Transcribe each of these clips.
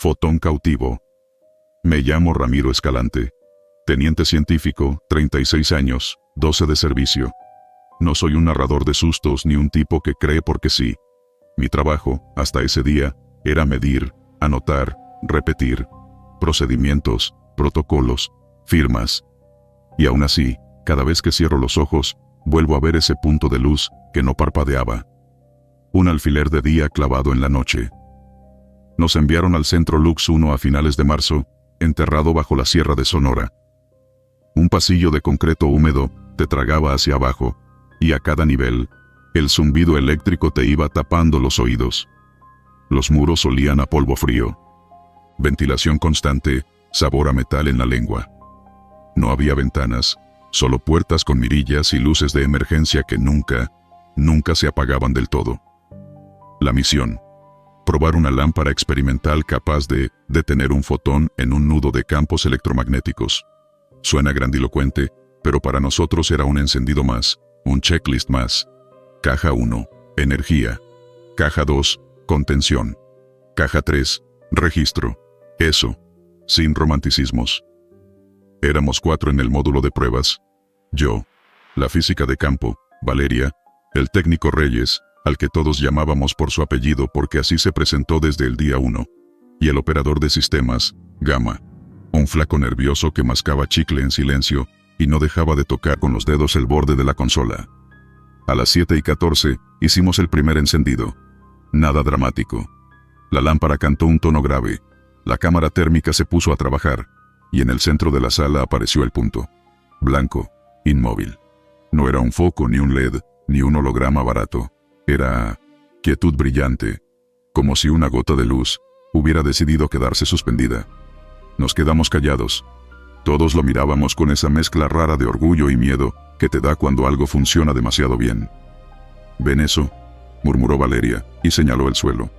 Fotón cautivo. Me llamo Ramiro Escalante. Teniente científico, 36 años, 12 de servicio. No soy un narrador de sustos ni un tipo que cree porque sí. Mi trabajo, hasta ese día, era medir, anotar, repetir. Procedimientos, protocolos, firmas. Y aún así, cada vez que cierro los ojos, vuelvo a ver ese punto de luz que no parpadeaba. Un alfiler de día clavado en la noche. Nos enviaron al Centro Lux 1 a finales de marzo, enterrado bajo la Sierra de Sonora. Un pasillo de concreto húmedo te tragaba hacia abajo, y a cada nivel, el zumbido eléctrico te iba tapando los oídos. Los muros olían a polvo frío. Ventilación constante, sabor a metal en la lengua. No había ventanas, solo puertas con mirillas y luces de emergencia que nunca se apagaban del todo. La misión: probar una lámpara experimental capaz de detener un fotón en un nudo de campos electromagnéticos. Suena grandilocuente, pero para nosotros era un encendido más, un checklist más. Caja 1, energía. Caja 2, contención. Caja 3, registro. Eso, sin romanticismos. Éramos 4 en el módulo de pruebas. Yo, la física de campo, Valeria, el técnico Reyes, al que todos llamábamos por su apellido porque así se presentó desde el día 1, y el operador de sistemas, Gama, un flaco nervioso que mascaba chicle en silencio y no dejaba de tocar con los dedos el borde de la consola. A las 7:14 hicimos el primer encendido. Nada dramático. La lámpara cantó un tono grave, la cámara térmica se puso a trabajar, y en el centro de la sala apareció el punto. Blanco, inmóvil. No era un foco ni un LED, ni un holograma barato. Era quietud brillante, como si una gota de luz hubiera decidido quedarse suspendida. Nos quedamos callados. Todos lo mirábamos con esa mezcla rara de orgullo y miedo que te da cuando algo funciona demasiado bien. ¿Ven eso?, murmuró Valeria, y señaló el suelo.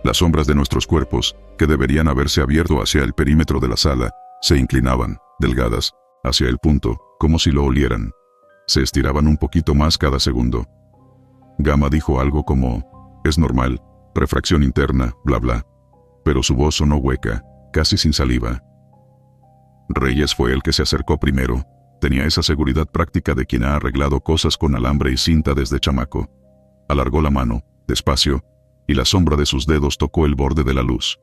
Las sombras de nuestros cuerpos, que deberían haberse abierto hacia el perímetro de la sala, se inclinaban, delgadas, hacia el punto, como si lo olieran. Se estiraban un poquito más cada segundo. Gama dijo algo como, es normal, refracción interna, bla bla. Pero su voz sonó hueca, casi sin saliva. Reyes fue el que se acercó primero. Tenía esa seguridad práctica de quien ha arreglado cosas con alambre y cinta desde chamaco. Alargó la mano, despacio, y la sombra de sus dedos tocó el borde de la luz.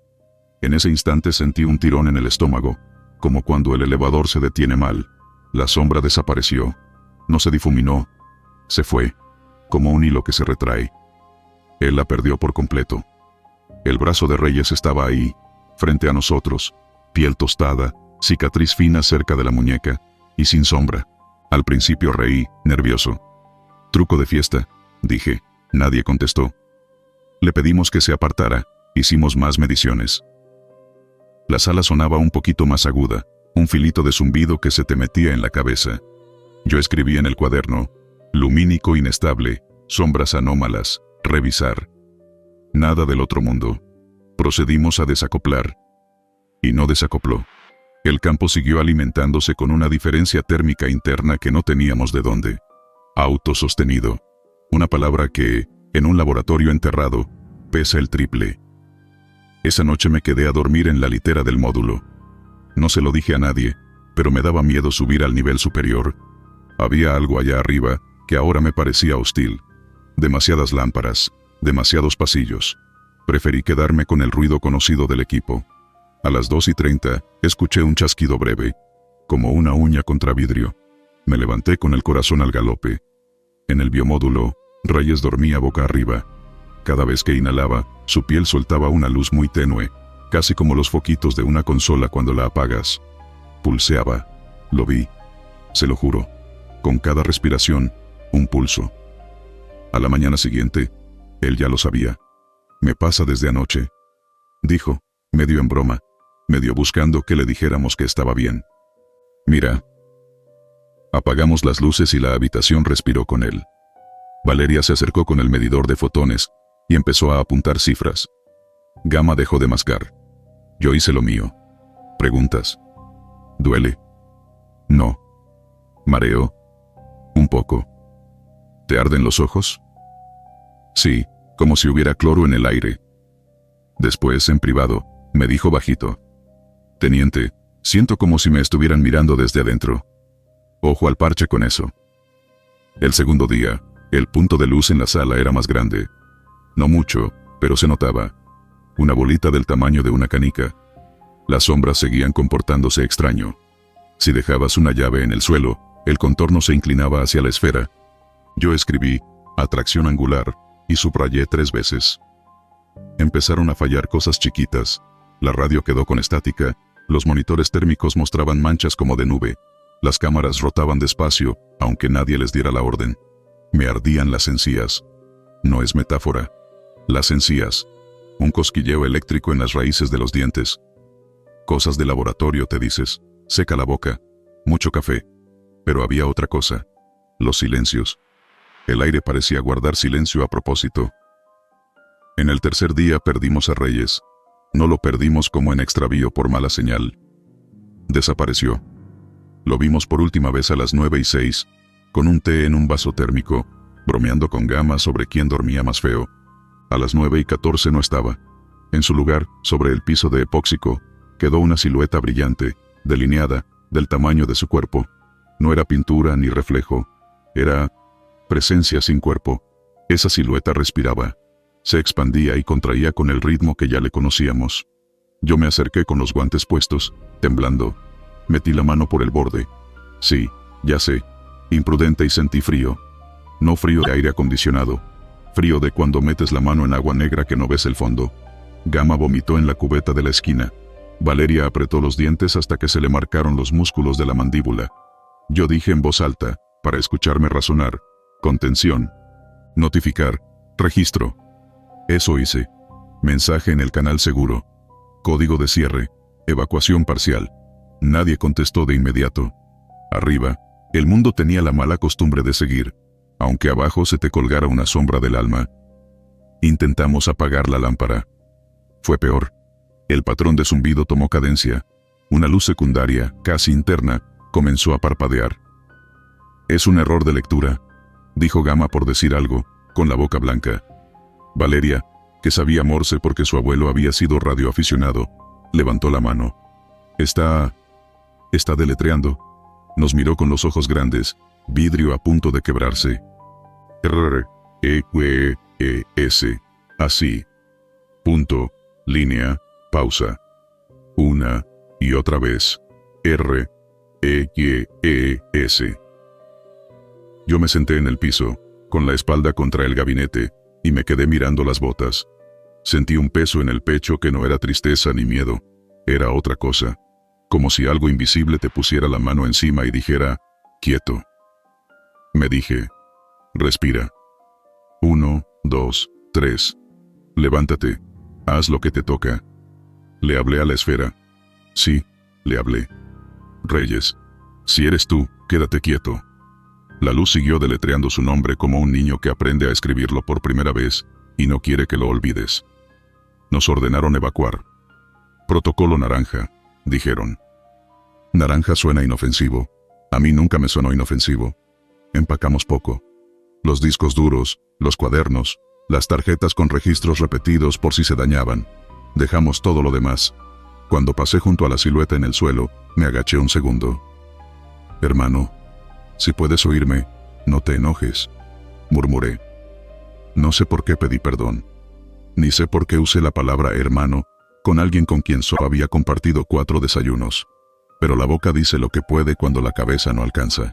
En ese instante sentí un tirón en el estómago, como cuando el elevador se detiene mal. La sombra desapareció. No se difuminó. Se fue, como un hilo que se retrae. Él la perdió por completo. El brazo de Reyes estaba ahí, frente a nosotros, piel tostada, cicatriz fina cerca de la muñeca, y sin sombra. Al principio reí, nervioso. Truco de fiesta, dije. Nadie contestó. Le pedimos que se apartara, hicimos más mediciones. La sala sonaba un poquito más aguda, un filito de zumbido que se te metía en la cabeza. Yo escribí en el cuaderno, lumínico inestable, sombras anómalas, revisar. Nada del otro mundo. Procedimos a desacoplar. Y no desacopló. El campo siguió alimentándose con una diferencia térmica interna que no teníamos de dónde. Autosostenido. Una palabra que, en un laboratorio enterrado, pesa el triple. Esa noche me quedé a dormir en la litera del módulo. No se lo dije a nadie, pero me daba miedo subir al nivel superior. Había algo allá arriba que ahora me parecía hostil. Demasiadas lámparas, demasiados pasillos. Preferí quedarme con el ruido conocido del equipo. A las 2:30 escuché un chasquido breve, como una uña contra vidrio. Me levanté con el corazón al galope. En el biomódulo, Reyes dormía boca arriba. Cada vez que inhalaba, su piel soltaba una luz muy tenue, casi como los foquitos de una consola cuando la apagas. Pulseaba. Lo vi. Se lo juro. Con cada respiración, un pulso. A la mañana siguiente, él ya lo sabía. Me pasa desde anoche, dijo, medio en broma, medio buscando que le dijéramos que estaba bien. Mira. Apagamos las luces y la habitación respiró con él. Valeria se acercó con el medidor de fotones y empezó a apuntar cifras. Gama dejó de mascar. Yo hice lo mío. ¿Preguntas? ¿Duele? No. ¿Mareo? Un poco. ¿Te arden los ojos? Sí, como si hubiera cloro en el aire. Después, en privado, me dijo bajito. Teniente, siento como si me estuvieran mirando desde adentro. Ojo al parche con eso. El segundo día, el punto de luz en la sala era más grande. No mucho, pero se notaba. Una bolita del tamaño de una canica. Las sombras seguían comportándose extraño. Si dejabas una llave en el suelo, el contorno se inclinaba hacia la esfera. Yo escribí, atracción angular, y subrayé 3 veces. Empezaron a fallar cosas chiquitas. La radio quedó con estática, los monitores térmicos mostraban manchas como de nube. Las cámaras rotaban despacio, aunque nadie les diera la orden. Me ardían las encías. No es metáfora. Las encías. Un cosquilleo eléctrico en las raíces de los dientes. Cosas de laboratorio, te dices. Seca la boca. Mucho café. Pero había otra cosa. Los silencios. El aire parecía guardar silencio a propósito. En el tercer día perdimos a Reyes. No lo perdimos como en extravío por mala señal. Desapareció. Lo vimos por última vez a las 9:06, con un té en un vaso térmico, bromeando con Gama sobre quién dormía más feo. A las 9:14 no estaba. En su lugar, sobre el piso de epóxico, quedó una silueta brillante, delineada, del tamaño de su cuerpo. No era pintura ni reflejo. Era presencia sin cuerpo. Esa silueta respiraba. Se expandía y contraía con el ritmo que ya le conocíamos. Yo me acerqué con los guantes puestos, temblando. Metí la mano por el borde. Sí, ya sé. Imprudente y sentí frío. No frío de aire acondicionado. Frío de cuando metes la mano en agua negra que no ves el fondo. Gama vomitó en la cubeta de la esquina. Valeria apretó los dientes hasta que se le marcaron los músculos de la mandíbula. Yo dije en voz alta, para escucharme razonar. Contención. Notificar. Registro. Eso hice. Mensaje en el canal seguro. Código de cierre. Evacuación parcial. Nadie contestó de inmediato. Arriba, el mundo tenía la mala costumbre de seguir, aunque abajo se te colgara una sombra del alma. Intentamos apagar la lámpara. Fue peor. El patrón de zumbido tomó cadencia. Una luz secundaria, casi interna, comenzó a parpadear. Es un error de lectura, dijo Gama por decir algo, con la boca blanca. Valeria, que sabía Morse porque su abuelo había sido radioaficionado, levantó la mano. Está deletreando. Nos miró con los ojos grandes, vidrio a punto de quebrarse. R-E-W-E-S. Así. Punto. Línea. Pausa. Una y otra vez. R-E-Y-E-S. Yo me senté en el piso, con la espalda contra el gabinete, y me quedé mirando las botas. Sentí un peso en el pecho que no era tristeza ni miedo. Era otra cosa. Como si algo invisible te pusiera la mano encima y dijera, quieto. Me dije, respira. 1, 2, 3. Levántate. Haz lo que te toca. Le hablé a la esfera. Sí, le hablé. Reyes. Si eres tú, quédate quieto. La luz siguió deletreando su nombre como un niño que aprende a escribirlo por primera vez y no quiere que lo olvides. Nos ordenaron evacuar. Protocolo naranja, dijeron. Naranja suena inofensivo. A mí nunca me sonó inofensivo. Empacamos poco. Los discos duros, los cuadernos, las tarjetas con registros repetidos por si se dañaban. Dejamos todo lo demás. Cuando pasé junto a la silueta en el suelo, me agaché un segundo. Hermano, si puedes oírme, no te enojes, murmuré. No sé por qué pedí perdón. Ni sé por qué usé la palabra hermano con alguien con quien solo había compartido 4 desayunos. Pero la boca dice lo que puede cuando la cabeza no alcanza.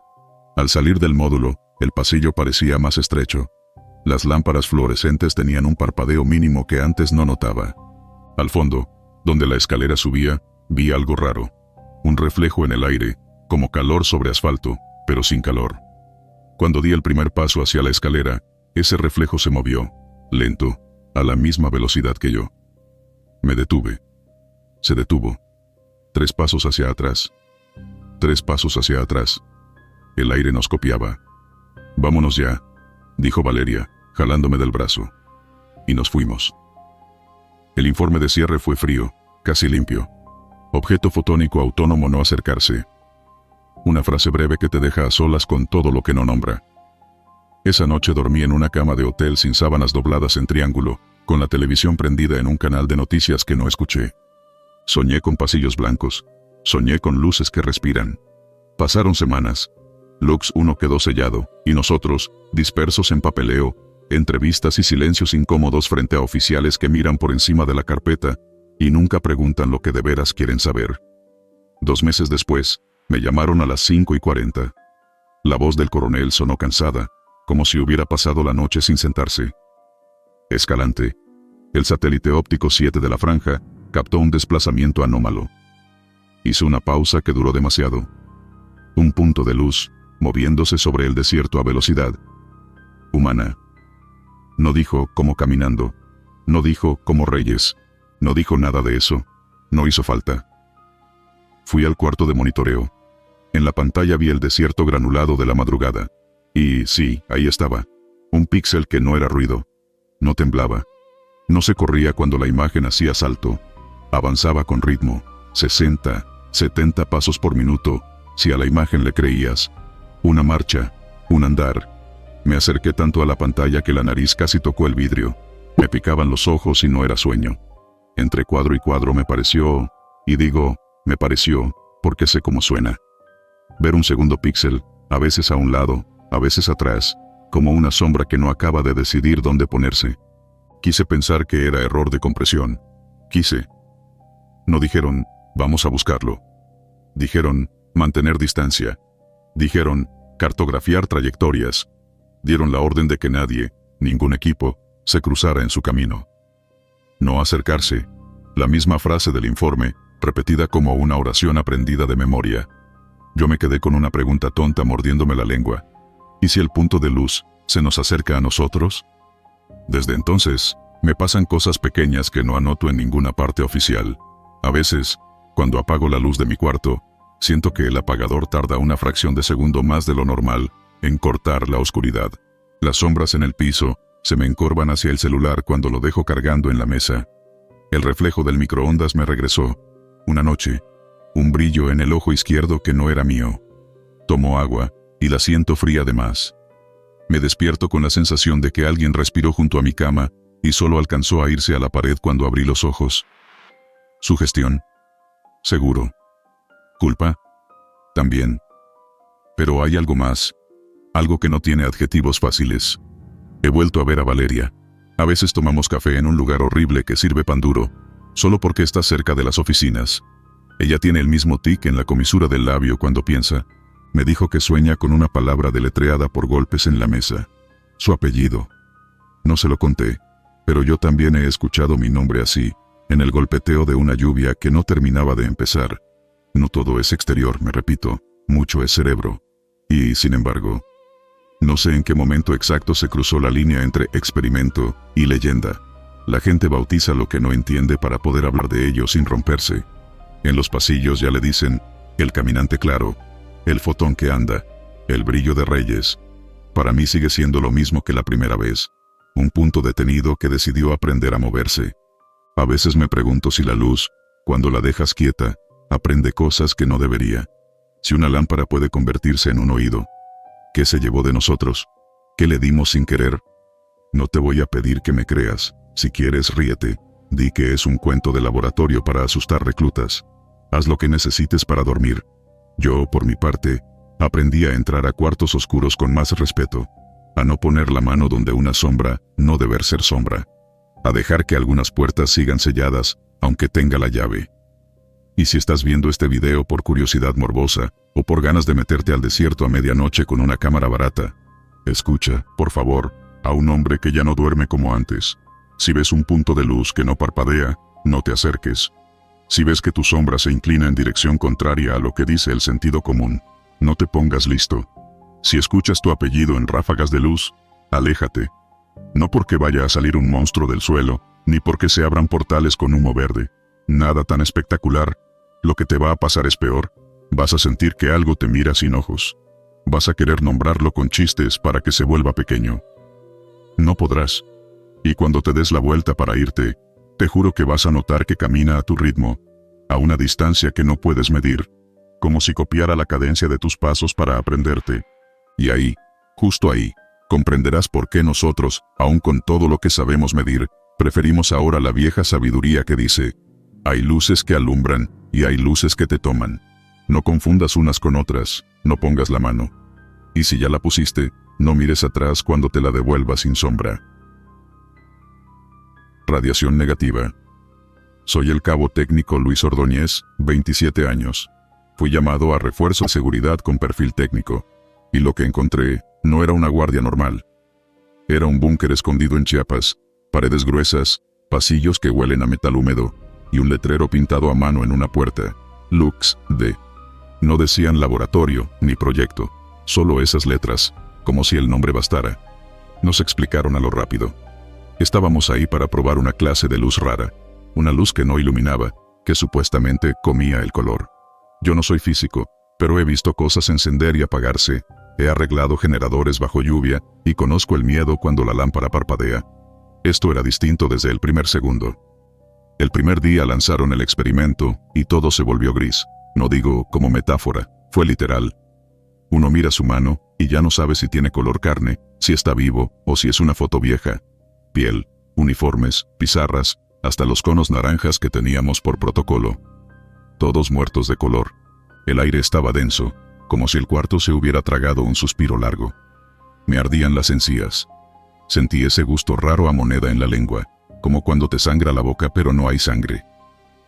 Al salir del módulo, el pasillo parecía más estrecho. Las lámparas fluorescentes tenían un parpadeo mínimo que antes no notaba. Al fondo, donde la escalera subía, vi algo raro. Un reflejo en el aire, como calor sobre asfalto, pero sin calor. Cuando di el primer paso hacia la escalera, ese reflejo se movió, lento, a la misma velocidad que yo. Me detuve. Se detuvo. 3 pasos hacia atrás. 3 pasos hacia atrás. El aire nos copiaba. Vámonos ya, dijo Valeria, jalándome del brazo. Y nos fuimos. El informe de cierre fue frío, casi limpio. Objeto fotónico autónomo no acercarse. Una frase breve que te deja a solas con todo lo que no nombra. Esa noche dormí en una cama de hotel sin sábanas dobladas en triángulo, con la televisión prendida en un canal de noticias que no escuché. Soñé con pasillos blancos. Soñé con luces que respiran. Pasaron semanas. Lux 1 quedó sellado, y nosotros, dispersos en papeleo, entrevistas y silencios incómodos frente a oficiales que miran por encima de la carpeta y nunca preguntan lo que de veras quieren saber. 2 meses después, me llamaron a las 5:40. La voz del coronel sonó cansada, como si hubiera pasado la noche sin sentarse. Escalante. El satélite óptico 7 de la franja captó un desplazamiento anómalo. Hizo una pausa que duró demasiado. Un punto de luz, moviéndose sobre el desierto a velocidad humana. No dijo cómo caminando. No dijo como Reyes. No dijo nada de eso. No hizo falta. Fui al cuarto de monitoreo. En la pantalla vi el desierto granulado de la madrugada. Y sí, ahí estaba. Un píxel que no era ruido. No temblaba. No se corría cuando la imagen hacía salto. Avanzaba con ritmo. 60, 70 pasos por minuto, si a la imagen le creías. Una marcha, un andar. Me acerqué tanto a la pantalla que la nariz casi tocó el vidrio. Me picaban los ojos y no era sueño. Entre cuadro y cuadro me pareció, y digo, me pareció, porque sé cómo suena. Ver un segundo píxel, a veces a un lado, a veces atrás, como una sombra que no acaba de decidir dónde ponerse. Quise pensar que era error de compresión. Quise. No dijeron, vamos a buscarlo. Dijeron, mantener distancia. Dijeron, cartografiar trayectorias. Dieron la orden de que nadie, ningún equipo, se cruzara en su camino. No acercarse. La misma frase del informe, repetida como una oración aprendida de memoria. Yo me quedé con una pregunta tonta mordiéndome la lengua. ¿Y si el punto de luz se nos acerca a nosotros? Desde entonces, me pasan cosas pequeñas que no anoto en ninguna parte oficial. A veces, cuando apago la luz de mi cuarto, siento que el apagador tarda una fracción de segundo más de lo normal en cortar la oscuridad. Las sombras en el piso se me encorvan hacia el celular cuando lo dejo cargando en la mesa. El reflejo del microondas me regresó. Una noche, un brillo en el ojo izquierdo que no era mío. Tomo agua y la siento fría de más. Me despierto con la sensación de que alguien respiró junto a mi cama y solo alcanzó a irse a la pared cuando abrí los ojos. Sugestión. Seguro. Culpa. También. Pero hay algo más. Algo que no tiene adjetivos fáciles. He vuelto a ver a Valeria. A veces tomamos café en un lugar horrible que sirve pan duro, solo porque está cerca de las oficinas. Ella tiene el mismo tic en la comisura del labio cuando piensa. Me dijo que sueña con una palabra deletreada por golpes en la mesa. Su apellido. No se lo conté, pero yo también he escuchado mi nombre así, en el golpeteo de una lluvia que no terminaba de empezar. No todo es exterior, me repito, mucho es cerebro. Y, sin embargo, no sé en qué momento exacto se cruzó la línea entre experimento y leyenda. La gente bautiza lo que no entiende para poder hablar de ello sin romperse. En los pasillos ya le dicen, el caminante claro, el fotón que anda, el brillo de Reyes. Para mí sigue siendo lo mismo que la primera vez, un punto detenido que decidió aprender a moverse. A veces me pregunto si la luz, cuando la dejas quieta, aprende cosas que no debería. Si una lámpara puede convertirse en un oído. ¿Qué se llevó de nosotros? ¿Qué le dimos sin querer? No te voy a pedir que me creas. Si quieres, ríete. Di que es un cuento de laboratorio para asustar reclutas. Haz lo que necesites para dormir. Yo, por mi parte, aprendí a entrar a cuartos oscuros con más respeto. A no poner la mano donde una sombra no deber ser sombra. A dejar que algunas puertas sigan selladas, aunque tenga la llave. Y si estás viendo este video por curiosidad morbosa, o por ganas de meterte al desierto a medianoche con una cámara barata, escucha, por favor, a un hombre que ya no duerme como antes. Si ves un punto de luz que no parpadea, no te acerques. Si ves que tu sombra se inclina en dirección contraria a lo que dice el sentido común, no te pongas listo. Si escuchas tu apellido en ráfagas de luz, aléjate. No porque vaya a salir un monstruo del suelo, ni porque se abran portales con humo verde. Nada tan espectacular. Lo que te va a pasar es peor. Vas a sentir que algo te mira sin ojos. Vas a querer nombrarlo con chistes para que se vuelva pequeño. No podrás. Y cuando te des la vuelta para irte, te juro que vas a notar que camina a tu ritmo, a una distancia que no puedes medir, como si copiara la cadencia de tus pasos para aprenderte. Y ahí, justo ahí, comprenderás por qué nosotros, aun con todo lo que sabemos medir, preferimos ahora la vieja sabiduría que dice, Hay luces que alumbran y hay luces que te toman. No confundas unas con otras, no pongas la mano. Y si ya la pusiste, no mires atrás cuando te la devuelvas sin sombra. Radiación negativa. Soy el cabo técnico Luis Ordóñez, 27 años. Fui llamado a refuerzo de seguridad con perfil técnico. Y lo que encontré no era una guardia normal. Era un búnker escondido en Chiapas, paredes gruesas, pasillos que huelen a metal húmedo, y un letrero pintado a mano en una puerta. Lux D. No decían laboratorio ni proyecto, solo esas letras, como si el nombre bastara. Nos explicaron a lo rápido. Estábamos ahí para probar una clase de luz rara, una luz que no iluminaba, que supuestamente comía el color. Yo no soy físico, pero he visto cosas encender y apagarse, he arreglado generadores bajo lluvia, y conozco el miedo cuando la lámpara parpadea. Esto era distinto desde el primer segundo. El primer día lanzaron el experimento, y todo se volvió gris. No digo como metáfora, fue literal. Uno mira su mano, y ya no sabe si tiene color carne, si está vivo, o si es una foto vieja. Piel, uniformes, pizarras, hasta los conos naranjas que teníamos por protocolo. Todos muertos de color. El aire estaba denso, como si el cuarto se hubiera tragado un suspiro largo. Me ardían las encías. Sentí ese gusto raro a moneda en la lengua, como cuando te sangra la boca pero no hay sangre.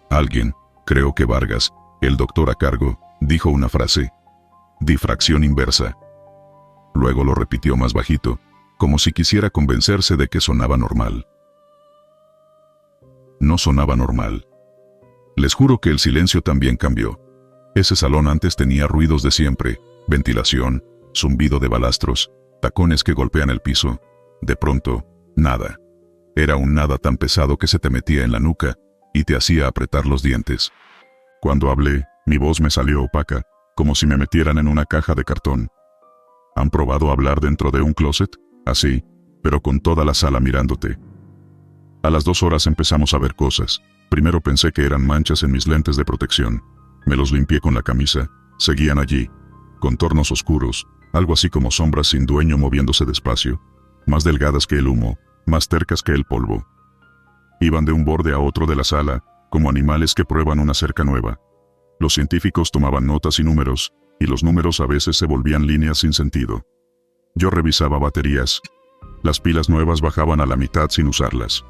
Alguien, creo que Vargas, el doctor a cargo, dijo una frase. Difracción inversa. Luego lo repitió más bajito, como si quisiera convencerse de que sonaba normal. No sonaba normal. Les juro que el silencio también cambió. Ese salón antes tenía ruidos de siempre, ventilación, zumbido de balastros, tacones que golpean el piso. De pronto, nada. Era un nada tan pesado que se te metía en la nuca y te hacía apretar los dientes. Cuando hablé, mi voz me salió opaca, como si me metieran en una caja de cartón. ¿Han probado hablar dentro de un closet? Así, pero con toda la sala mirándote. A las 2 horas empezamos a ver cosas. Primero pensé que eran manchas en mis lentes de protección. Me los limpié con la camisa. Seguían allí. Contornos oscuros, algo así como sombras sin dueño moviéndose despacio. Más delgadas que el humo, más tercas que el polvo. Iban de un borde a otro de la sala, como animales que prueban una cerca nueva. Los científicos tomaban notas y números, y los números a veces se volvían líneas sin sentido. Yo revisaba baterías. Las pilas nuevas bajaban a la mitad sin usarlas.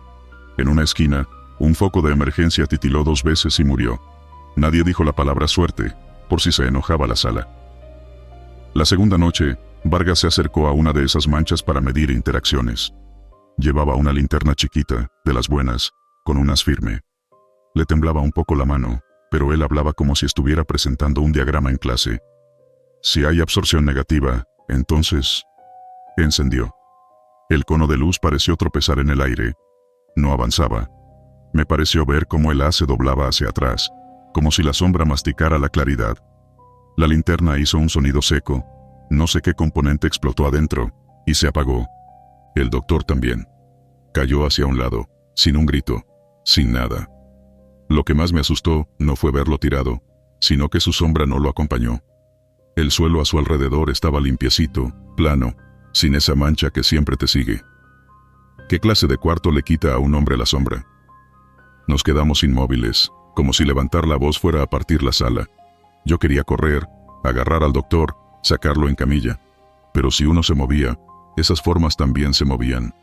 En una esquina, un foco de emergencia titiló 2 veces y murió. Nadie dijo la palabra suerte, por si se enojaba la sala. La segunda noche, Vargas se acercó a una de esas manchas para medir interacciones. Llevaba una linterna chiquita, de las buenas, con un haz firme. Le temblaba un poco la mano, pero él hablaba como si estuviera presentando un diagrama en clase. Si hay absorción negativa, entonces... Encendió. El cono de luz pareció tropezar en el aire. No avanzaba. Me pareció ver cómo el haz se doblaba hacia atrás, como si la sombra masticara la claridad. La linterna hizo un sonido seco. No sé qué componente explotó adentro, y se apagó. El doctor también. Cayó hacia un lado, sin un grito, sin nada. Lo que más me asustó no fue verlo tirado, sino que su sombra no lo acompañó. El suelo a su alrededor estaba limpiecito, plano, sin esa mancha que siempre te sigue. ¿Qué clase de cuarto le quita a un hombre la sombra? Nos quedamos inmóviles, como si levantar la voz fuera a partir la sala. Yo quería correr, agarrar al doctor, sacarlo en camilla. Pero si uno se movía, esas formas también se movían.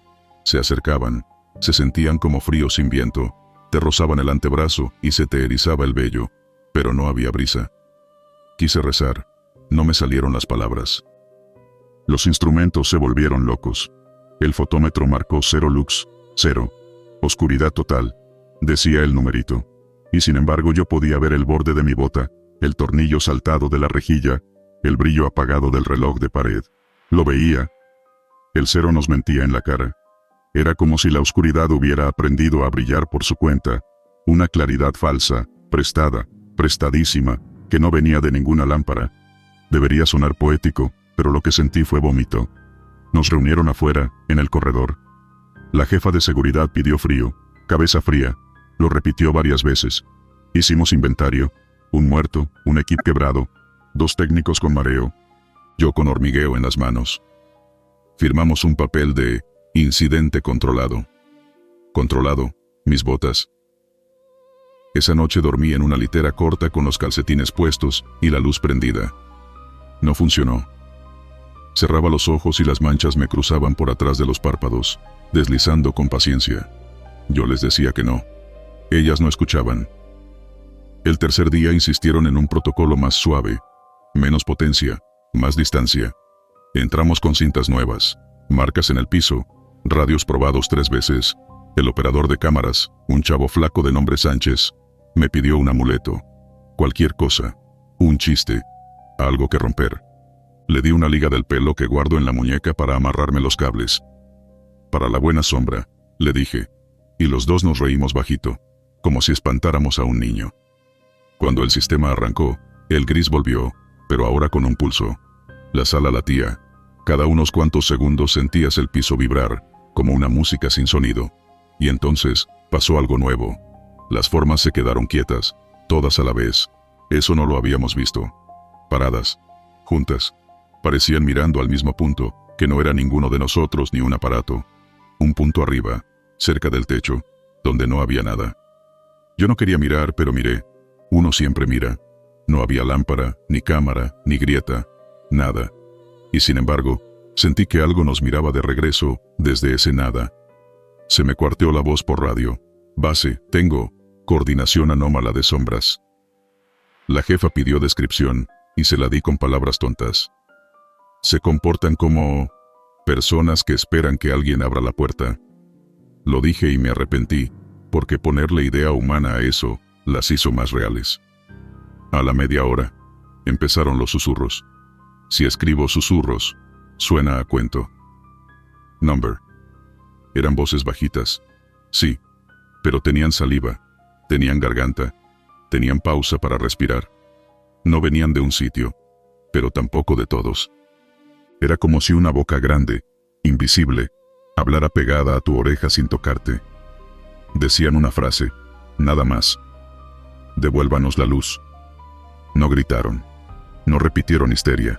Se acercaban, se sentían como frío sin viento, te rozaban el antebrazo y se te erizaba el vello, pero no había brisa. Quise rezar, no me salieron las palabras. Los instrumentos se volvieron locos. El fotómetro marcó 0 lux, 0. Oscuridad total, decía el numerito. Y sin embargo yo podía ver el borde de mi bota, el tornillo saltado de la rejilla, el brillo apagado del reloj de pared. Lo veía. El 0 nos mentía en la cara. Era como si la oscuridad hubiera aprendido a brillar por su cuenta, una claridad falsa, prestada, prestadísima, que no venía de ninguna lámpara. Debería sonar poético, pero lo que sentí fue vómito. Nos reunieron afuera, en el corredor. La jefa de seguridad pidió frío, cabeza fría, lo repitió varias veces. Hicimos inventario, un muerto, un equipo quebrado, 2 técnicos con mareo, yo con hormigueo en las manos. Firmamos un papel de incidente controlado. Controlado, mis botas. Esa noche dormí en una litera corta con los calcetines puestos y la luz prendida. No funcionó. Cerraba los ojos y las manchas me cruzaban por atrás de los párpados, deslizando con paciencia. Yo les decía que no. Ellas no escuchaban. El tercer día insistieron en un protocolo más suave, menos potencia, más distancia. Entramos con cintas nuevas, marcas en el piso, radios probados 3 veces. El operador de cámaras, un chavo flaco de nombre Sánchez, me pidió un amuleto. Cualquier cosa. Un chiste. Algo que romper. Le di una liga del pelo que guardo en la muñeca para amarrarme los cables. Para la buena sombra, le dije. Y los dos nos reímos bajito, como si espantáramos a un niño. Cuando el sistema arrancó, el gris volvió, pero ahora con un pulso. La sala latía. Cada unos cuantos segundos sentías el piso vibrar, como una música sin sonido. Y entonces, pasó algo nuevo. Las formas se quedaron quietas, todas a la vez. Eso no lo habíamos visto. Paradas, juntas, parecían mirando al mismo punto, que no era ninguno de nosotros ni un aparato. Un punto arriba, cerca del techo, donde no había nada. Yo no quería mirar, pero miré. Uno siempre mira. No había lámpara, ni cámara, ni grieta, nada. Y sin embargo, sentí que algo nos miraba de regreso, desde ese nada. Se me cuarteó la voz por radio. Base, tengo coordinación anómala de sombras. La jefa pidió descripción, y se la di con palabras tontas. Se comportan como personas que esperan que alguien abra la puerta. Lo dije y me arrepentí, porque ponerle idea humana a eso, las hizo más reales. A la media hora, empezaron los susurros. Si escribo susurros, suena a cuento. Number. Eran voces bajitas. Sí, pero tenían saliva, tenían garganta, tenían pausa para respirar. No venían de un sitio, pero tampoco de todos. Era como si una boca grande, invisible, hablara pegada a tu oreja sin tocarte. Decían una frase, nada más. Devuélvanos la luz. No gritaron, no repitieron histeria.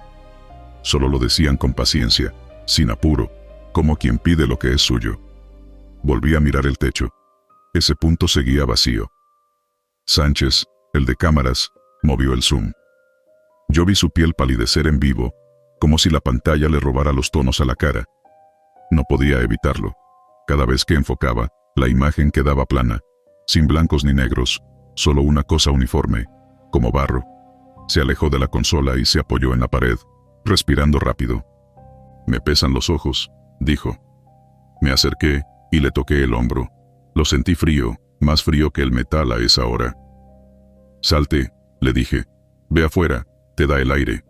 Solo lo decían con paciencia, sin apuro, como quien pide lo que es suyo. Volví a mirar el techo. Ese punto seguía vacío. Sánchez, el de cámaras, movió el zoom. Yo vi su piel palidecer en vivo, como si la pantalla le robara los tonos a la cara. No podía evitarlo. Cada vez que enfocaba, la imagen quedaba plana, sin blancos ni negros, solo una cosa uniforme, como barro. Se alejó de la consola y se apoyó en la pared, respirando rápido. Me pesan los ojos, dijo. Me acerqué y le toqué el hombro. Lo sentí frío, más frío que el metal a esa hora. Salte, le dije. Ve afuera, te da el aire.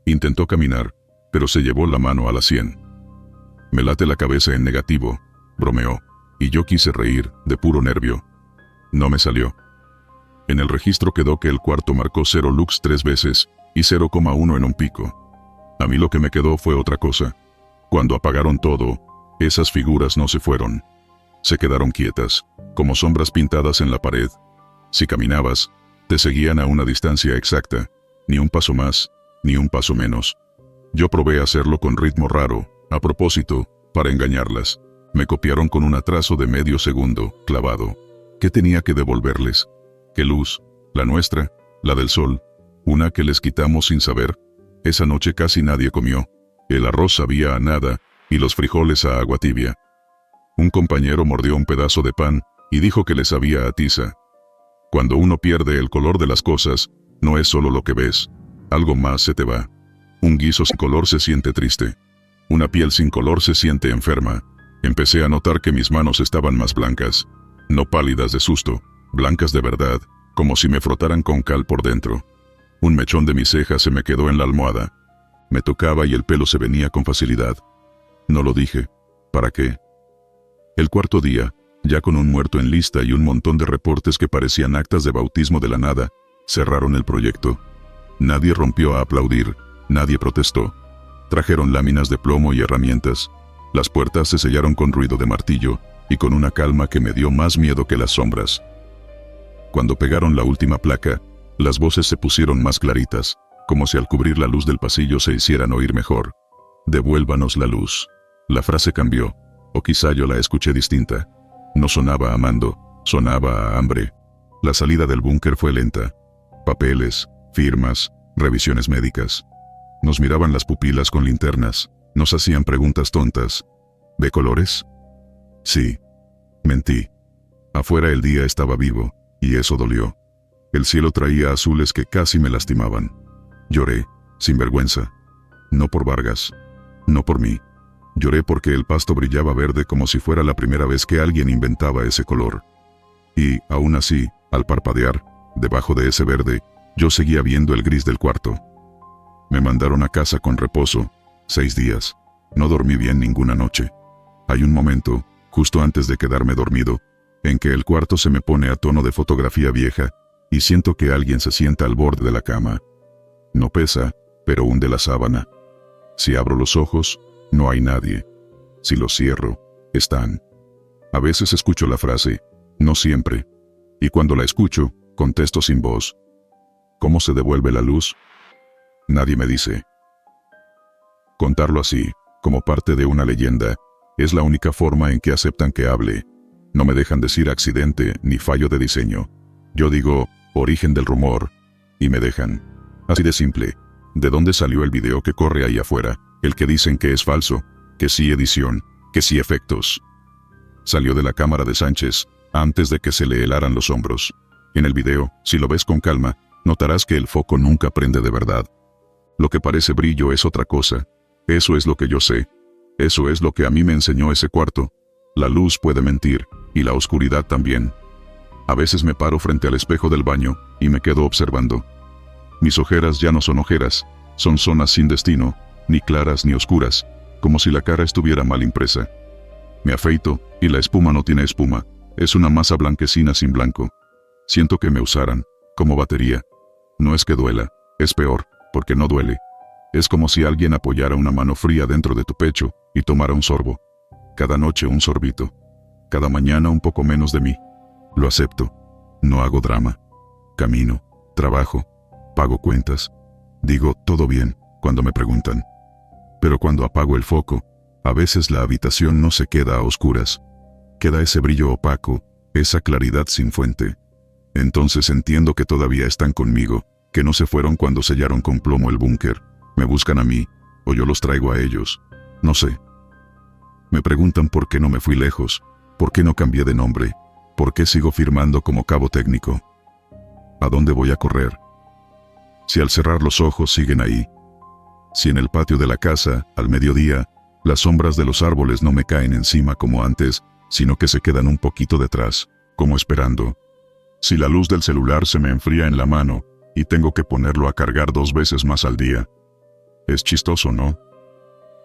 Intentó caminar, pero se llevó la mano a la sien. Me late la cabeza en negativo, bromeó, y yo quise reír, de puro nervio. No me salió. En el registro quedó que el cuarto marcó 0 lux 3 veces, y 0,1 en un pico. A mí lo que me quedó fue otra cosa. Cuando apagaron todo, esas figuras no se fueron. Se quedaron quietas, como sombras pintadas en la pared. Si caminabas, te seguían a una distancia exacta, ni un paso más, ni un paso menos. Yo probé hacerlo con ritmo raro, a propósito, para engañarlas. Me copiaron con un atraso de medio segundo, clavado. ¿Qué tenía que devolverles? ¿Qué luz? ¿La nuestra? ¿La del sol? ¿Una que les quitamos sin saber? Esa noche casi nadie comió. El arroz sabía a nada, y los frijoles a agua tibia. Un compañero mordió un pedazo de pan, y dijo que le sabía a tiza. Cuando uno pierde el color de las cosas, no es solo lo que ves. Algo más se te va. Un guiso sin color se siente triste. Una piel sin color se siente enferma. Empecé a notar que mis manos estaban más blancas. No pálidas de susto, blancas de verdad, como si me frotaran con cal por dentro. Un mechón de mi ceja se me quedó en la almohada. Me tocaba y el pelo se venía con facilidad. No lo dije. ¿Para qué? El cuarto día, ya con un muerto en lista y un montón de reportes que parecían actas de bautismo de la nada, cerraron el proyecto. Nadie rompió a aplaudir, nadie protestó. Trajeron láminas de plomo y herramientas. Las puertas se sellaron con ruido de martillo y con una calma que me dio más miedo que las sombras. Cuando pegaron la última placa, las voces se pusieron más claritas, como si al cubrir la luz del pasillo se hicieran oír mejor. Devuélvanos la luz. La frase cambió, o quizá yo la escuché distinta. No sonaba a mando, sonaba a hambre. La salida del búnker fue lenta. Papeles, firmas, revisiones médicas. Nos miraban las pupilas con linternas, nos hacían preguntas tontas. ¿Ve colores? Sí. Mentí. Afuera el día estaba vivo, y eso dolió. El cielo traía azules que casi me lastimaban. Lloré, sin vergüenza. No por Vargas. No por mí. Lloré porque el pasto brillaba verde como si fuera la primera vez que alguien inventaba ese color. Y, aún así, al parpadear, debajo de ese verde, yo seguía viendo el gris del cuarto. Me mandaron a casa con reposo, 6 días. No dormí bien ninguna noche. Hay un momento, justo antes de quedarme dormido, en que el cuarto se me pone a tono de fotografía vieja, y siento que alguien se sienta al borde de la cama. No pesa, pero hunde la sábana. Si abro los ojos, no hay nadie. Si los cierro, están. A veces escucho la frase, no siempre. Y cuando la escucho, contesto sin voz. ¿Cómo se devuelve la luz? Nadie me dice. Contarlo así, como parte de una leyenda, es la única forma en que aceptan que hable. No me dejan decir accidente ni fallo de diseño. Yo digo, origen del rumor, y me dejan. Así de simple. ¿De dónde salió el video que corre ahí afuera? El que dicen que es falso, que sí edición, que sí efectos. Salió de la cámara de Sánchez, antes de que se le helaran los hombros. En el video, si lo ves con calma, notarás que el foco nunca prende de verdad. Lo que parece brillo es otra cosa. Eso es lo que yo sé. Eso es lo que a mí me enseñó ese cuarto. La luz puede mentir, y la oscuridad también. A veces me paro frente al espejo del baño, y me quedo observando. Mis ojeras ya no son ojeras, son zonas sin destino, ni claras ni oscuras, como si la cara estuviera mal impresa. Me afeito, y la espuma no tiene espuma, es una masa blanquecina sin blanco. Siento que me usaran, como batería. No es que duela, es peor, porque no duele. Es como si alguien apoyara una mano fría dentro de tu pecho, y tomara un sorbo. Cada noche un sorbito. Cada mañana un poco menos de mí. Lo acepto. No hago drama. Camino, trabajo, pago cuentas. Digo, todo bien, cuando me preguntan. Pero cuando apago el foco, a veces la habitación no se queda a oscuras. Queda ese brillo opaco, esa claridad sin fuente. Entonces entiendo que todavía están conmigo, que no se fueron cuando sellaron con plomo el búnker. Me buscan a mí, o yo los traigo a ellos. No sé. Me preguntan por qué no me fui lejos, por qué no cambié de nombre, por qué sigo firmando como cabo técnico. ¿A dónde voy a correr? Si al cerrar los ojos siguen ahí. Si en el patio de la casa, al mediodía, las sombras de los árboles no me caen encima como antes, sino que se quedan un poquito detrás, como esperando. Si la luz del celular se me enfría en la mano, y tengo que ponerlo a cargar 2 veces más al día. Es chistoso, ¿no?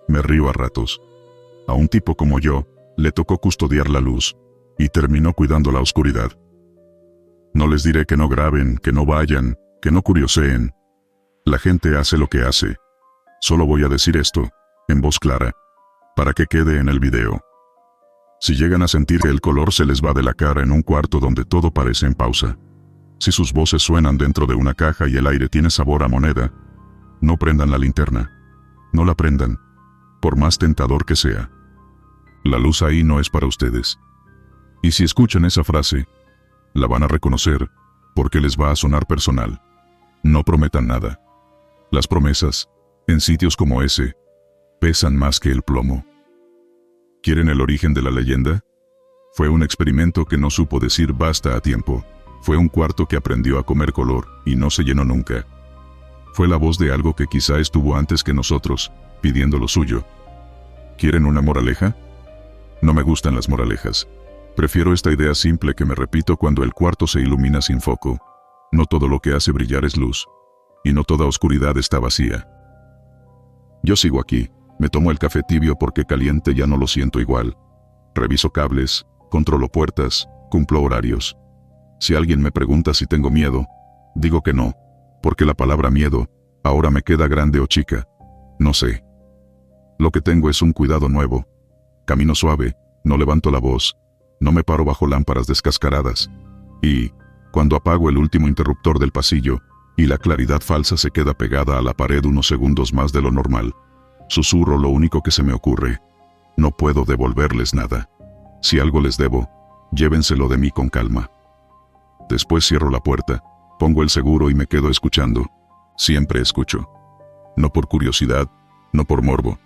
Me río a ratos. A un tipo como yo, le tocó custodiar la luz, y terminó cuidando la oscuridad. No les diré que no graben, que no vayan, que no curioseen. La gente hace lo que hace. Solo voy a decir esto, en voz clara, para que quede en el video. Si llegan a sentir que el color se les va de la cara en un cuarto donde todo parece en pausa, si sus voces suenan dentro de una caja y el aire tiene sabor a moneda, no prendan la linterna. No la prendan, por más tentador que sea. La luz ahí no es para ustedes. Y si escuchan esa frase, la van a reconocer, porque les va a sonar personal. No prometan nada. Las promesas, en sitios como ese, pesan más que el plomo. ¿Quieren el origen de la leyenda? Fue un experimento que no supo decir basta a tiempo. Fue un cuarto que aprendió a comer color, y no se llenó nunca. Fue la voz de algo que quizá estuvo antes que nosotros, pidiendo lo suyo. ¿Quieren una moraleja? No me gustan las moralejas. Prefiero esta idea simple que me repito cuando el cuarto se ilumina sin foco. No todo lo que hace brillar es luz. Y no toda oscuridad está vacía. Yo sigo aquí. Me tomo el café tibio porque caliente ya no lo siento igual. Reviso cables, controlo puertas, cumplo horarios. Si alguien me pregunta si tengo miedo, digo que no, porque la palabra miedo, ahora me queda grande o chica. No sé. Lo que tengo es un cuidado nuevo. Camino suave, no levanto la voz, no me paro bajo lámparas descascaradas. Y, cuando apago el último interruptor del pasillo, y la claridad falsa se queda pegada a la pared unos segundos más de lo normal, susurro lo único que se me ocurre. No puedo devolverles nada. Si algo les debo, llévenselo de mí con calma. Después cierro la puerta, pongo el seguro y me quedo escuchando. Siempre escucho. No por curiosidad, no por morbo.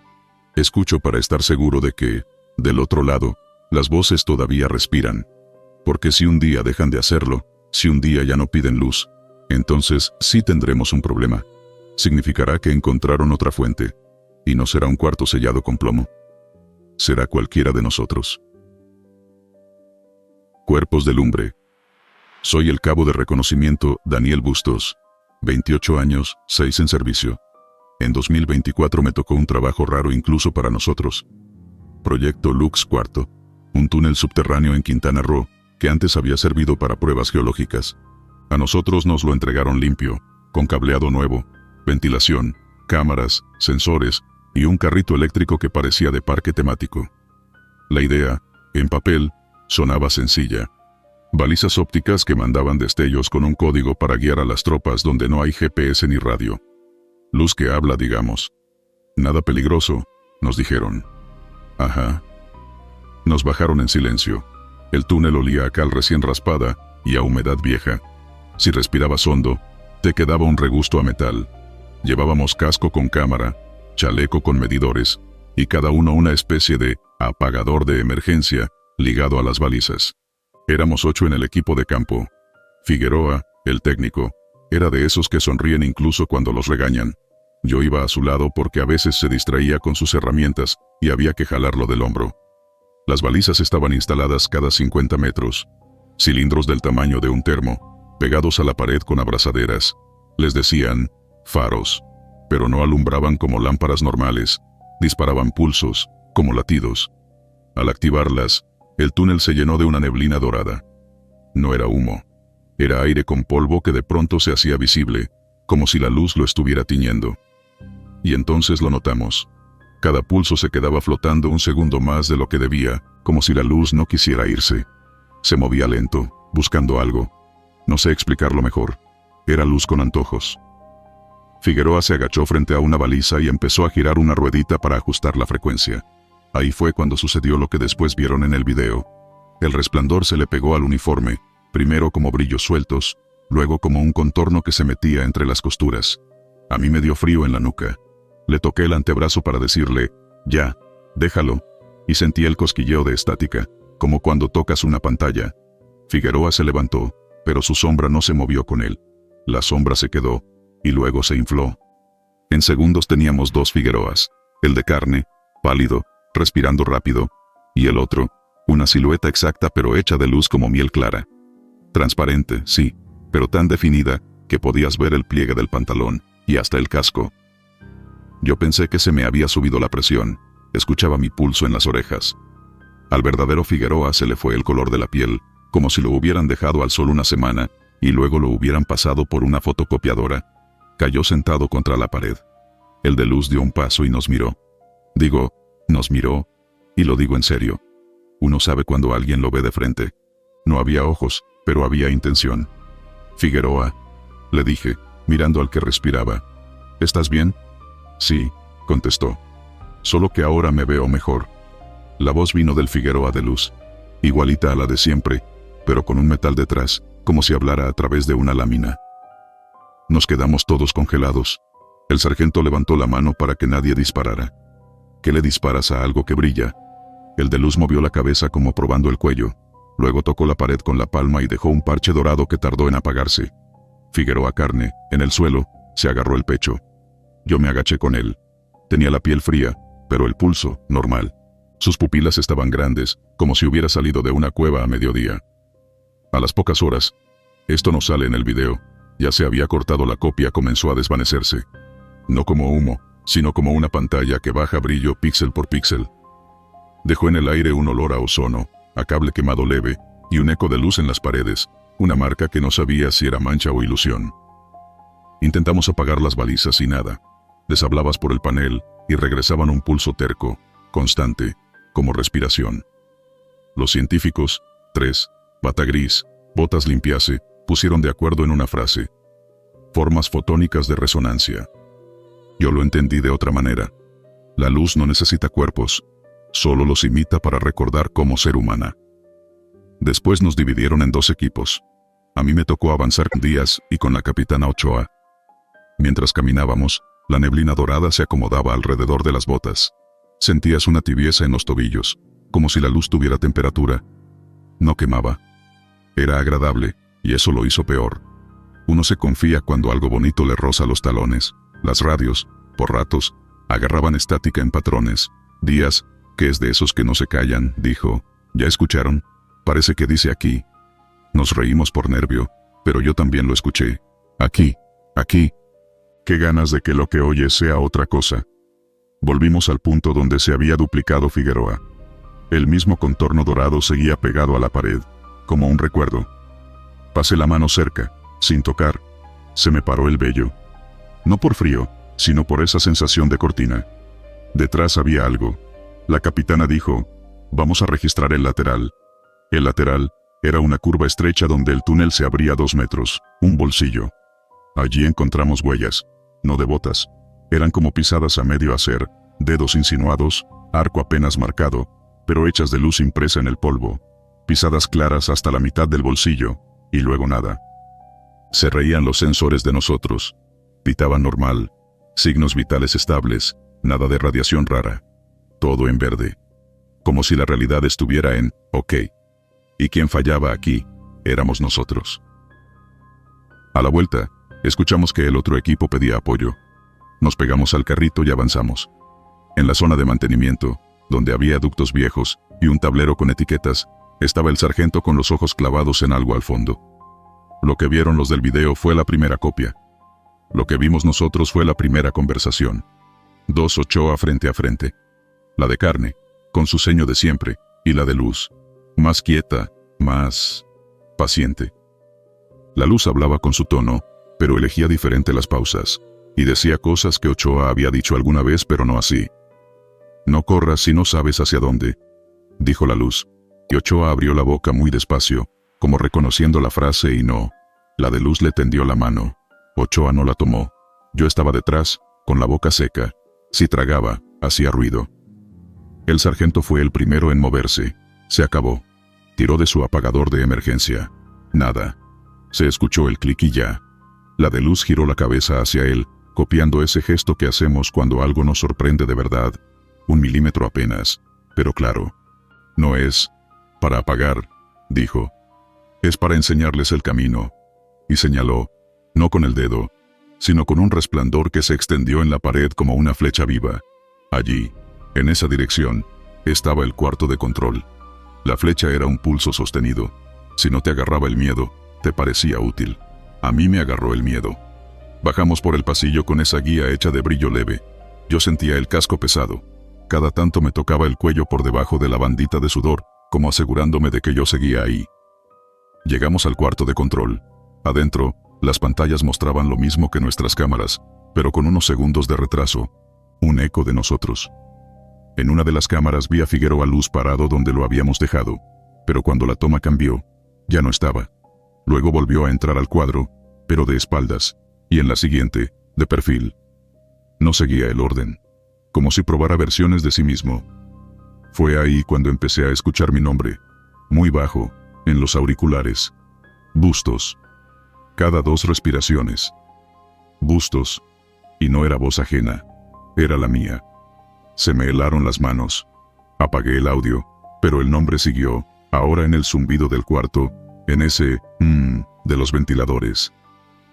Escucho para estar seguro de que, del otro lado, las voces todavía respiran. Porque si un día dejan de hacerlo, si un día ya no piden luz, entonces sí tendremos un problema. Significará que encontraron otra fuente, y no será un cuarto sellado con plomo. Será cualquiera de nosotros. Cuerpos de lumbre. Soy el cabo de reconocimiento Daniel Bustos, 28 años, 6 en servicio. En 2024 me tocó un trabajo raro incluso para nosotros. Proyecto Lux IV, un túnel subterráneo en Quintana Roo, que antes había servido para pruebas geológicas. A nosotros nos lo entregaron limpio, con cableado nuevo, ventilación, cámaras, sensores y un carrito eléctrico que parecía de parque temático. La idea, en papel, sonaba sencilla. Balizas ópticas que mandaban destellos con un código para guiar a las tropas donde no hay GPS ni radio. Luz que habla, digamos. Nada peligroso, nos dijeron. Ajá. Nos bajaron en silencio. El túnel olía a cal recién raspada y a humedad vieja. Si respirabas hondo, te quedaba un regusto a metal. Llevábamos casco con cámara, chaleco con medidores, y cada uno una especie de apagador de emergencia ligado a las balizas. Éramos 8 en el equipo de campo. Figueroa, el técnico, era de esos que sonríen incluso cuando los regañan. Yo iba a su lado porque a veces se distraía con sus herramientas y había que jalarlo del hombro. Las balizas estaban instaladas cada 50 metros. Cilindros del tamaño de un termo, pegados a la pared con abrazaderas. Les decían faros, pero no alumbraban como lámparas normales, disparaban pulsos, como latidos. Al activarlas, el túnel se llenó de una neblina dorada. No era humo, era aire con polvo que de pronto se hacía visible, como si la luz lo estuviera tiñendo. Y entonces lo notamos. Cada pulso se quedaba flotando un segundo más de lo que debía, como si la luz no quisiera irse. Se movía lento, buscando algo. No sé explicarlo mejor. Era luz con antojos. Figueroa se agachó frente a una baliza y empezó a girar una ruedita para ajustar la frecuencia. Ahí fue cuando sucedió lo que después vieron en el video. El resplandor se le pegó al uniforme, primero como brillos sueltos, luego como un contorno que se metía entre las costuras. A mí me dio frío en la nuca. Le toqué el antebrazo para decirle, ya, déjalo, y sentí el cosquilleo de estática, como cuando tocas una pantalla. Figueroa se levantó, pero su sombra no se movió con él. La sombra se quedó, y luego se infló. En segundos teníamos 2 Figueroas, el de carne, pálido, respirando rápido, y el otro, una silueta exacta pero hecha de luz como miel clara. Transparente, sí, pero tan definida que podías ver el pliegue del pantalón, y hasta el casco. Yo pensé que se me había subido la presión, escuchaba mi pulso en las orejas. Al verdadero Figueroa se le fue el color de la piel, como si lo hubieran dejado al sol una semana, y luego lo hubieran pasado por una fotocopiadora. Cayó sentado contra la pared. El de luz dio un paso y nos miró. Nos miró, y lo digo en serio. Uno sabe cuando alguien lo ve de frente. No había ojos, pero había intención. Figueroa, le dije, mirando al que respiraba. ¿Estás bien? Sí, contestó. Solo que ahora me veo mejor. La voz vino del Figueroa de luz, igualita a la de siempre, pero con un metal detrás, como si hablara a través de una lámina. Nos quedamos todos congelados. El sargento levantó la mano para que nadie disparara. ¿Qué le disparas a algo que brilla? El de luz movió la cabeza como probando el cuello. Luego tocó la pared con la palma y dejó un parche dorado que tardó en apagarse. Figueroa carne, en el suelo, se agarró el pecho. Yo me agaché con él. Tenía la piel fría, pero el pulso, normal. Sus pupilas estaban grandes, como si hubiera salido de una cueva a mediodía. A las pocas horas, esto no sale en el video, ya se había cortado la copia, comenzó a desvanecerse. No como humo, sino como una pantalla que baja brillo píxel por píxel. Dejó en el aire un olor a ozono, a cable quemado leve, y un eco de luz en las paredes, una marca que no sabía si era mancha o ilusión. Intentamos apagar las balizas y nada. Deshablabas por el panel, y regresaban un pulso terco, constante, como respiración. Los científicos, 3, bata gris, botas limpiase, pusieron de acuerdo en una frase. Formas fotónicas de resonancia. Yo lo entendí de otra manera. La luz no necesita cuerpos, solo los imita para recordar cómo ser humana. Después nos dividieron en 2 equipos. A mí me tocó avanzar con Díaz y con la capitana Ochoa. Mientras caminábamos, la neblina dorada se acomodaba alrededor de las botas. Sentías una tibieza en los tobillos, como si la luz tuviera temperatura. No quemaba. Era agradable, y eso lo hizo peor. Uno se confía cuando algo bonito le roza los talones. Las radios, por ratos, agarraban estática en patrones. Díaz, que es de esos que no se callan, dijo: ¿Ya escucharon? Parece que dice aquí. Nos reímos por nervio, pero yo también lo escuché. Aquí, aquí. Qué ganas de que lo que oyes sea otra cosa. Volvimos al punto donde se había duplicado Figueroa. El mismo contorno dorado seguía pegado a la pared, como un recuerdo. Pasé la mano cerca, sin tocar. Se me paró el vello. No por frío, sino por esa sensación de cortina. Detrás había algo. La capitana dijo: vamos a registrar el lateral. El lateral era una curva estrecha donde el túnel se abría 2 metros, un bolsillo. Allí encontramos huellas, no de botas. Eran como pisadas a medio hacer, dedos insinuados, arco apenas marcado, pero hechas de luz impresa en el polvo. Pisadas claras hasta la mitad del bolsillo, y luego nada. Se reían los sensores de nosotros. Pitaban normal. Signos vitales estables, nada de radiación rara. Todo en verde. Como si la realidad estuviera en OK. Y quien fallaba aquí, éramos nosotros. A la vuelta, escuchamos que el otro equipo pedía apoyo. Nos pegamos al carrito y avanzamos. En la zona de mantenimiento, donde había ductos viejos y un tablero con etiquetas, estaba el sargento con los ojos clavados en algo al fondo. Lo que vieron los del video fue la primera copia. Lo que vimos nosotros fue la primera conversación. 2 Ochoa frente a frente. La de carne, con su ceño de siempre, y la de Luz, más quieta, más paciente. La Luz hablaba con su tono, pero elegía diferente las pausas, y decía cosas que Ochoa había dicho alguna vez, pero no así. No corras si no sabes hacia dónde, dijo la Luz, y Ochoa abrió la boca muy despacio, como reconociendo la frase y no. La de Luz le tendió la mano. Ochoa no la tomó. Yo estaba detrás, con la boca seca. Si tragaba, hacía ruido. El sargento fue el primero en moverse. Se acabó. Tiró de su apagador de emergencia. Nada. Se escuchó el clic y ya. La de Luz giró la cabeza hacia él, copiando ese gesto que hacemos cuando algo nos sorprende de verdad. 1 milímetro apenas, pero claro. No es para apagar, dijo. Es para enseñarles el camino. Y señaló, no con el dedo, sino con un resplandor que se extendió en la pared como una flecha viva. Allí, en esa dirección, estaba el cuarto de control. La flecha era un pulso sostenido. Si no te agarraba el miedo, te parecía útil. A mí me agarró el miedo. Bajamos por el pasillo con esa guía hecha de brillo leve. Yo sentía el casco pesado. Cada tanto me tocaba el cuello por debajo de la bandita de sudor, como asegurándome de que yo seguía ahí. Llegamos al cuarto de control. Adentro, las pantallas mostraban lo mismo que nuestras cámaras, pero con unos segundos de retraso. Un eco de nosotros. En una de las cámaras vi a Figueroa Luz parado donde lo habíamos dejado, pero cuando la toma cambió, ya no estaba. Luego volvió a entrar al cuadro, pero de espaldas, y en la siguiente, de perfil. No seguía el orden, como si probara versiones de sí mismo. Fue ahí cuando empecé a escuchar mi nombre, muy bajo, en los auriculares. Bustos. Cada 2 respiraciones. Bustos. Y no era voz ajena, era la mía. Se me helaron las manos. Apagué el audio, pero el nombre siguió, ahora en el zumbido del cuarto, en ese de los ventiladores.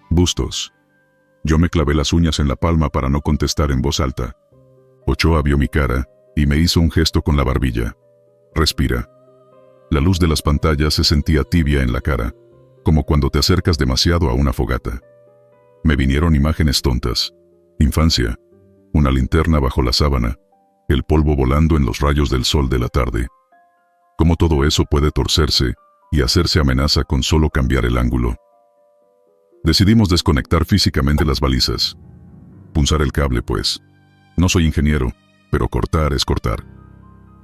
Bustos. Yo me clavé las uñas en la palma para no contestar en voz alta. Ochoa vio mi cara, y me hizo un gesto con la barbilla. Respira. La luz de las pantallas se sentía tibia en la cara, como cuando te acercas demasiado a una fogata. Me vinieron imágenes tontas. Infancia. Una linterna bajo la sábana. El polvo volando en los rayos del sol de la tarde. Cómo todo eso puede torcerse y hacerse amenaza con solo cambiar el ángulo. Decidimos desconectar físicamente las balizas. Punzar el cable, pues. No soy ingeniero, pero cortar es cortar.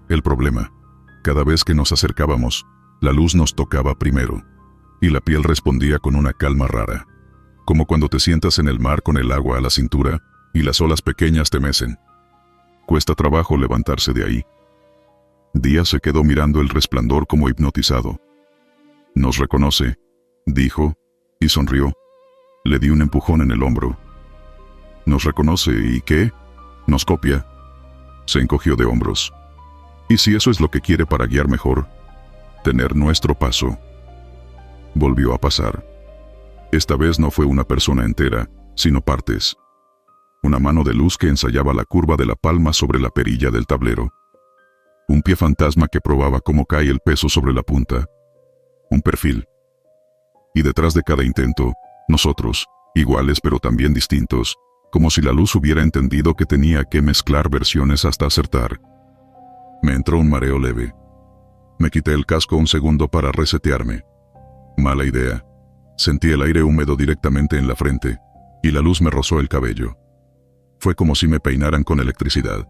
El problema, cada vez que nos acercábamos, la luz nos tocaba primero, y la piel respondía con una calma rara, como cuando te sientas en el mar con el agua a la cintura, y las olas pequeñas te mecen. Cuesta trabajo levantarse de ahí. Díaz se quedó mirando el resplandor como hipnotizado. Nos reconoce, dijo, y sonrió. Le di un empujón en el hombro. ¿Nos reconoce y qué? ¿Nos copia? Se encogió de hombros. ¿Y si eso es lo que quiere para guiar mejor? Tener nuestro paso. Volvió a pasar. Esta vez no fue una persona entera, sino partes. Una mano de luz que ensayaba la curva de la palma sobre la perilla del tablero. Un pie fantasma que probaba cómo cae el peso sobre la punta. Un perfil. Y detrás de cada intento, nosotros, iguales pero también distintos, como si la luz hubiera entendido que tenía que mezclar versiones hasta acertar. Me entró un mareo leve. Me quité el casco un segundo para resetearme. Mala idea. Sentí el aire húmedo directamente en la frente, y la luz me rozó el cabello. Fue como si me peinaran con electricidad.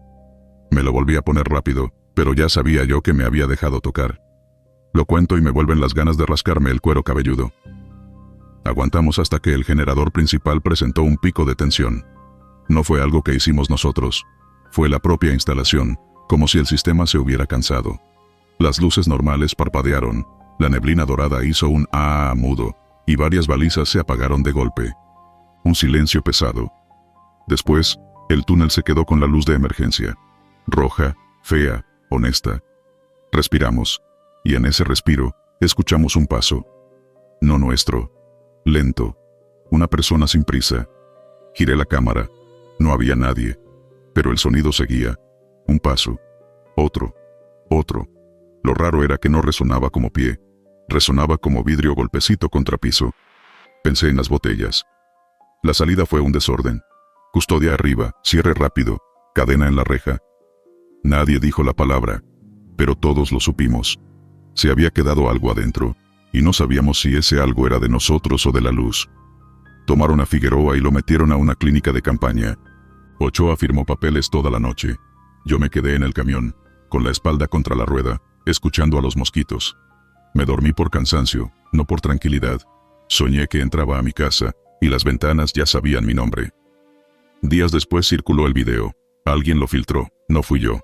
Me lo volví a poner rápido, pero ya sabía yo que me había dejado tocar. Lo cuento y me vuelven las ganas de rascarme el cuero cabelludo. Aguantamos hasta que el generador principal presentó un pico de tensión. No fue algo que hicimos nosotros. Fue la propia instalación, como si el sistema se hubiera cansado. Las luces normales parpadearon, la neblina dorada hizo un "ah" mudo, y varias balizas se apagaron de golpe. Un silencio pesado. Después, el túnel se quedó con la luz de emergencia. Roja, fea, honesta. Respiramos, y en ese respiro, escuchamos un paso. No nuestro. Lento. Una persona sin prisa. Giré la cámara. No había nadie. Pero el sonido seguía. Un paso. Otro. Otro. Lo raro era que no resonaba como pie. Resonaba como vidrio golpecito contra piso. Pensé en las botellas. La salida fue un desorden. Custodia arriba, cierre rápido, cadena en la reja. Nadie dijo la palabra, pero todos lo supimos. Se había quedado algo adentro, y no sabíamos si ese algo era de nosotros o de la luz. Tomaron a Figueroa y lo metieron a una clínica de campaña. Ochoa firmó papeles toda la noche. Yo me quedé en el camión, con la espalda contra la rueda, escuchando a los mosquitos. Me dormí por cansancio, no por tranquilidad. Soñé que entraba a mi casa, y las ventanas ya sabían mi nombre. Días después circuló el video. Alguien lo filtró, no fui yo.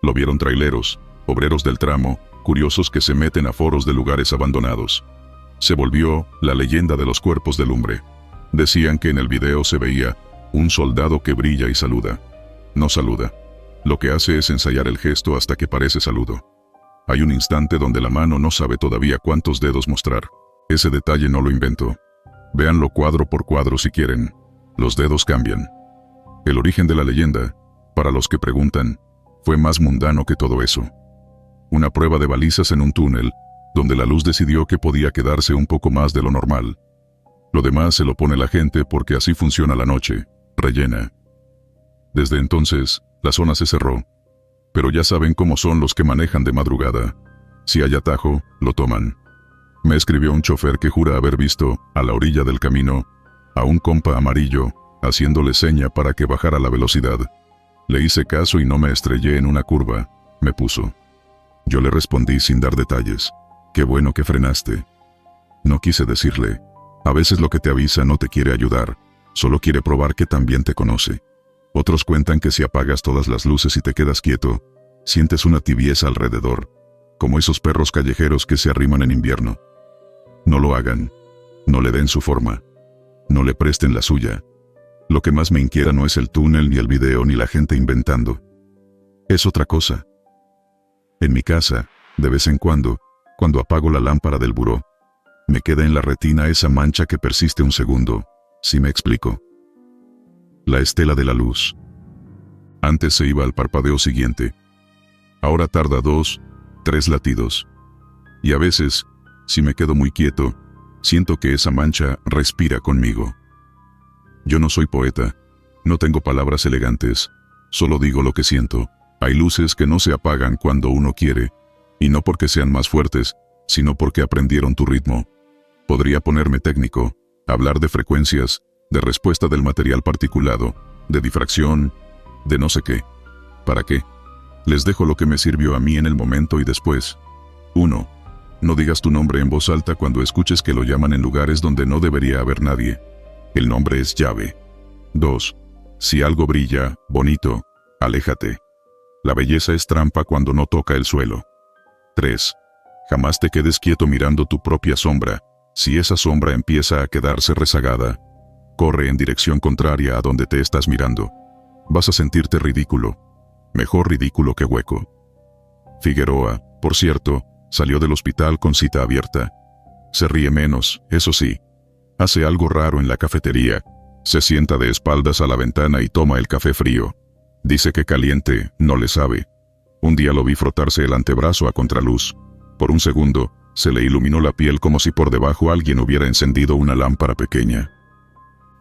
Lo vieron traileros, obreros del tramo, curiosos que se meten a foros de lugares abandonados. Se volvió la leyenda de los cuerpos de lumbre. Decían que en el video se veía un soldado que brilla y saluda. No saluda. Lo que hace es ensayar el gesto hasta que parece saludo. Hay un instante donde la mano no sabe todavía cuántos dedos mostrar. Ese detalle no lo invento. Véanlo cuadro por cuadro si quieren. Los dedos cambian. El origen de la leyenda, para los que preguntan, fue más mundano que todo eso. Una prueba de balizas en un túnel, donde la luz decidió que podía quedarse un poco más de lo normal. Lo demás se lo pone la gente porque así funciona la noche, rellena. Desde entonces, la zona se cerró. Pero ya saben cómo son los que manejan de madrugada. Si hay atajo, lo toman. Me escribió un chofer que jura haber visto, a la orilla del camino, a un compa amarillo, haciéndole seña para que bajara la velocidad. Le hice caso y no me estrellé en una curva, me puso. Yo le respondí sin dar detalles. Qué bueno que frenaste. No quise decirle. A veces lo que te avisa no te quiere ayudar, solo quiere probar que también te conoce. Otros cuentan que si apagas todas las luces y te quedas quieto, sientes una tibieza alrededor, como esos perros callejeros que se arriman en invierno. No lo hagan. No le den su forma. No le presten la suya. Lo que más me inquieta no es el túnel, ni el video, ni la gente inventando. Es otra cosa. En mi casa, de vez en cuando apago la lámpara del buró, me queda en la retina esa mancha que persiste un segundo, si me explico. La estela de la luz. Antes se iba al parpadeo siguiente. Ahora tarda 2, 3 latidos. Y a veces, si me quedo muy quieto, siento que esa mancha respira conmigo. Yo no soy poeta, no tengo palabras elegantes, solo digo lo que siento. Hay luces que no se apagan cuando uno quiere, y no porque sean más fuertes, sino porque aprendieron tu ritmo. Podría ponerme técnico, hablar de frecuencias, de respuesta del material particulado, de difracción, de no sé qué. ¿Para qué? Les dejo lo que me sirvió a mí en el momento y después. 1. No digas tu nombre en voz alta cuando escuches que lo llaman en lugares donde no debería haber nadie. El nombre es llave. 2. Si algo brilla, bonito, aléjate. La belleza es trampa cuando no toca el suelo. 3. Jamás te quedes quieto mirando tu propia sombra, Si esa sombra empieza a quedarse rezagada, corre en dirección contraria a donde te estás mirando. Vas a sentirte ridículo. Mejor ridículo que hueco. Figueroa, por cierto, salió del hospital con cita abierta. Se ríe menos, eso sí. Hace algo raro en la cafetería. Se sienta de espaldas a la ventana y toma el café frío. Dice que caliente no le sabe. Un día lo vi frotarse el antebrazo a contraluz. Por un segundo, se le iluminó la piel como si por debajo alguien hubiera encendido una lámpara pequeña.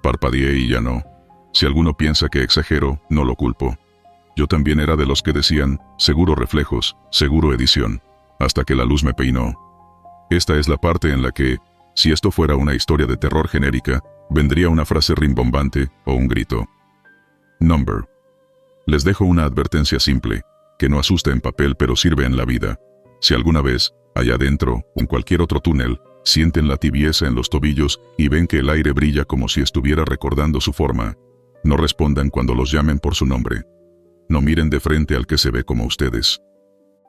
Parpadeé y ya no. Si alguno piensa que exagero, no lo culpo. Yo también era de los que decían, seguro reflejos, seguro edición, hasta que la luz me peinó. Esta es la parte en la que, si esto fuera una historia de terror genérica, vendría una frase rimbombante o un grito. Number. Les dejo una advertencia simple, que no asusta en papel pero sirve en la vida. Si alguna vez, allá adentro, o en cualquier otro túnel, sienten la tibieza en los tobillos y ven que el aire brilla como si estuviera recordando su forma, no respondan cuando los llamen por su nombre. No miren de frente al que se ve como ustedes.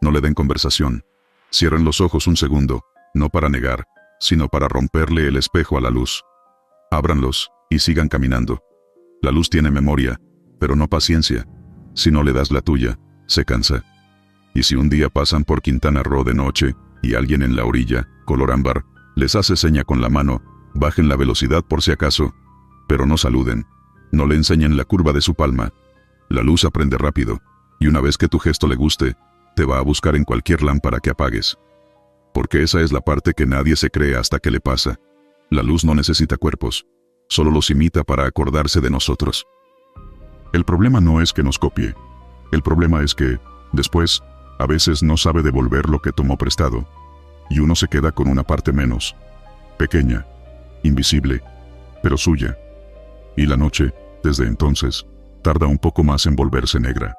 No le den conversación. Cierren los ojos un segundo, no para negar, sino para romperle el espejo a la luz. Ábranlos y sigan caminando. La luz tiene memoria, pero no paciencia. Si no le das la tuya, se cansa. Y si un día pasan por Quintana Roo de noche, y alguien en la orilla, color ámbar, les hace seña con la mano, bajen la velocidad por si acaso, pero no saluden. No le enseñen la curva de su palma. La luz aprende rápido, y una vez que tu gesto le guste, te va a buscar en cualquier lámpara que apagues. Porque esa es la parte que nadie se cree hasta que le pasa. La luz no necesita cuerpos, solo los imita para acordarse de nosotros. El problema no es que nos copie. El problema es que, después, a veces no sabe devolver lo que tomó prestado, y uno se queda con una parte menos, pequeña, invisible, pero suya. Y la noche, desde entonces, tarda un poco más en volverse negra.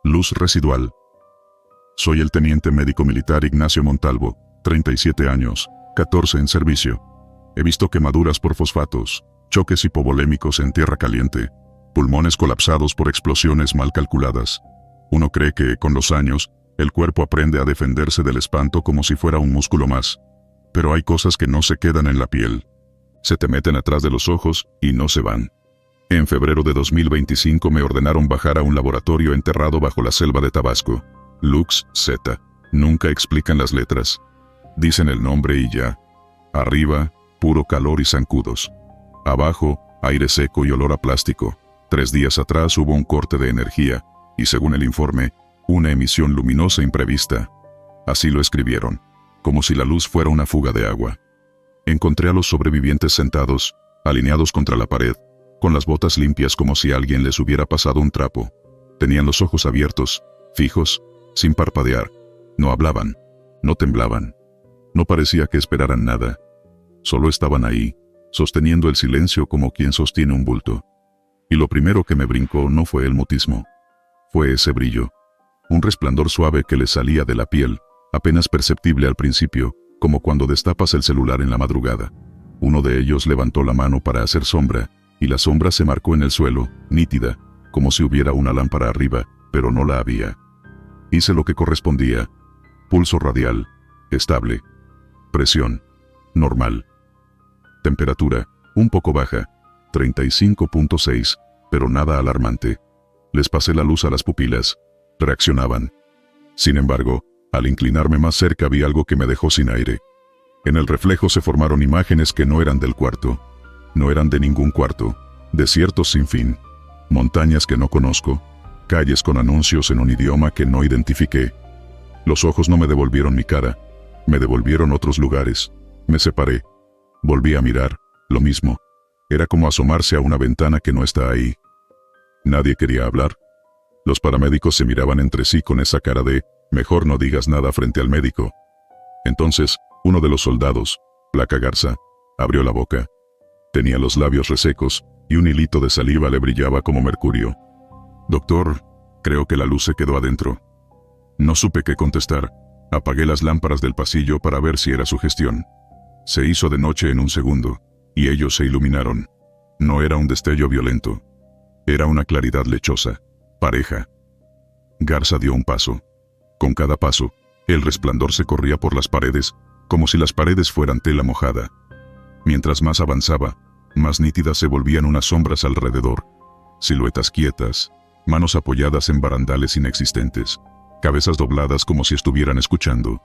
Luz residual. Soy el teniente médico militar Ignacio Montalvo, 37 años, 14 en servicio. He visto quemaduras por fosfatos, choques hipovolémicos en tierra caliente, pulmones colapsados por explosiones mal calculadas. Uno cree que, con los años, el cuerpo aprende a defenderse del espanto como si fuera un músculo más. Pero hay cosas que no se quedan en la piel. Se te meten atrás de los ojos y no se van. En febrero de 2025 me ordenaron bajar a un laboratorio enterrado bajo la selva de Tabasco. Lux Z. Nunca explican las letras. Dicen el nombre y ya. Arriba, puro calor y zancudos. Abajo, aire seco y olor a plástico. 3 días atrás hubo un corte de energía, y según el informe, una emisión luminosa imprevista. Así lo escribieron, como si la luz fuera una fuga de agua. Encontré a los sobrevivientes sentados, alineados contra la pared, con las botas limpias como si a alguien les hubiera pasado un trapo. Tenían los ojos abiertos, fijos, sin parpadear. No hablaban, no temblaban. No parecía que esperaran nada. Solo estaban ahí, sosteniendo el silencio como quien sostiene un bulto. Y lo primero que me brincó no fue el mutismo. Fue ese brillo. Un resplandor suave que les salía de la piel, apenas perceptible al principio, como cuando destapas el celular en la madrugada. Uno de ellos levantó la mano para hacer sombra, y la sombra se marcó en el suelo, nítida, como si hubiera una lámpara arriba, pero no la había. Hice lo que correspondía. Pulso radial, estable. Presión, normal. Temperatura, un poco baja, 35.6, pero nada alarmante. Les pasé la luz a las pupilas. Reaccionaban. Sin embargo, al inclinarme más cerca vi algo que me dejó sin aire. En el reflejo se formaron imágenes que no eran del cuarto. No eran de ningún cuarto. Desiertos sin fin. Montañas que no conozco. Calles con anuncios en un idioma que no identifiqué. Los ojos no me devolvieron mi cara. Me devolvieron otros lugares. Me separé. Volví a mirar. Lo mismo. Era como asomarse a una ventana que no está ahí. Nadie quería hablar. Los paramédicos se miraban entre sí con esa cara de, mejor no digas nada frente al médico. Entonces, uno de los soldados, Placa Garza, abrió la boca. Tenía los labios resecos, y un hilito de saliva le brillaba como mercurio. Doctor, creo que la luz se quedó adentro. No supe qué contestar. Apagué las lámparas del pasillo para ver si era sugestión. Se hizo de noche en un segundo, y ellos se iluminaron. No era un destello violento. Era una claridad lechosa, pareja. Garza dio un paso. Con cada paso, el resplandor se corría por las paredes, como si las paredes fueran tela mojada. Mientras más avanzaba, más nítidas se volvían unas sombras alrededor. Siluetas quietas, manos apoyadas en barandales inexistentes, cabezas dobladas como si estuvieran escuchando.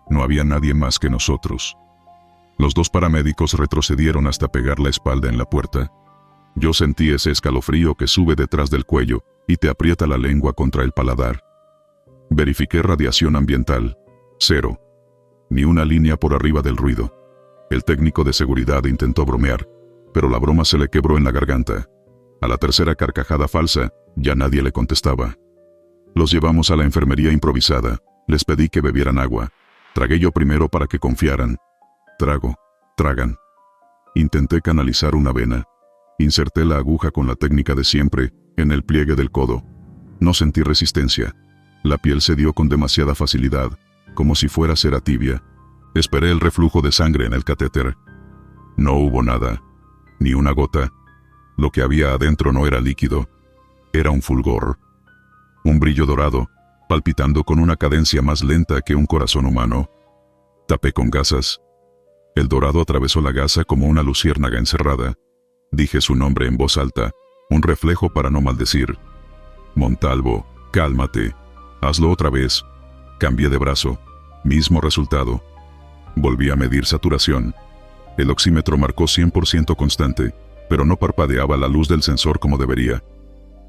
No había nadie más que nosotros. Los dos paramédicos retrocedieron hasta pegar la espalda en la puerta. Yo sentí ese escalofrío que sube detrás del cuello y te aprieta la lengua contra el paladar. Verifiqué radiación ambiental. 0. Ni una línea por arriba del ruido. El técnico de seguridad intentó bromear, pero la broma se le quebró en la garganta. A la tercera carcajada falsa, ya nadie le contestaba. Los llevamos a la enfermería improvisada. Les pedí que bebieran agua. Tragué yo primero para que confiaran. Trago, tragan. Intenté canalizar una vena. Inserté la aguja con la técnica de siempre, en el pliegue del codo. No sentí resistencia. La piel cedió con demasiada facilidad, como si fuera cera tibia. Esperé el reflujo de sangre en el catéter. No hubo nada, ni una gota. Lo que había adentro no era líquido, era un fulgor. Un brillo dorado, palpitando con una cadencia más lenta que un corazón humano. Tapé con gasas. El dorado atravesó la gasa como una luciérnaga encerrada. Dije su nombre en voz alta, un reflejo para no maldecir. Montalvo, cálmate. Hazlo otra vez. Cambié de brazo. Mismo resultado. Volví a medir saturación. El oxímetro marcó 100% constante, pero no parpadeaba la luz del sensor como debería.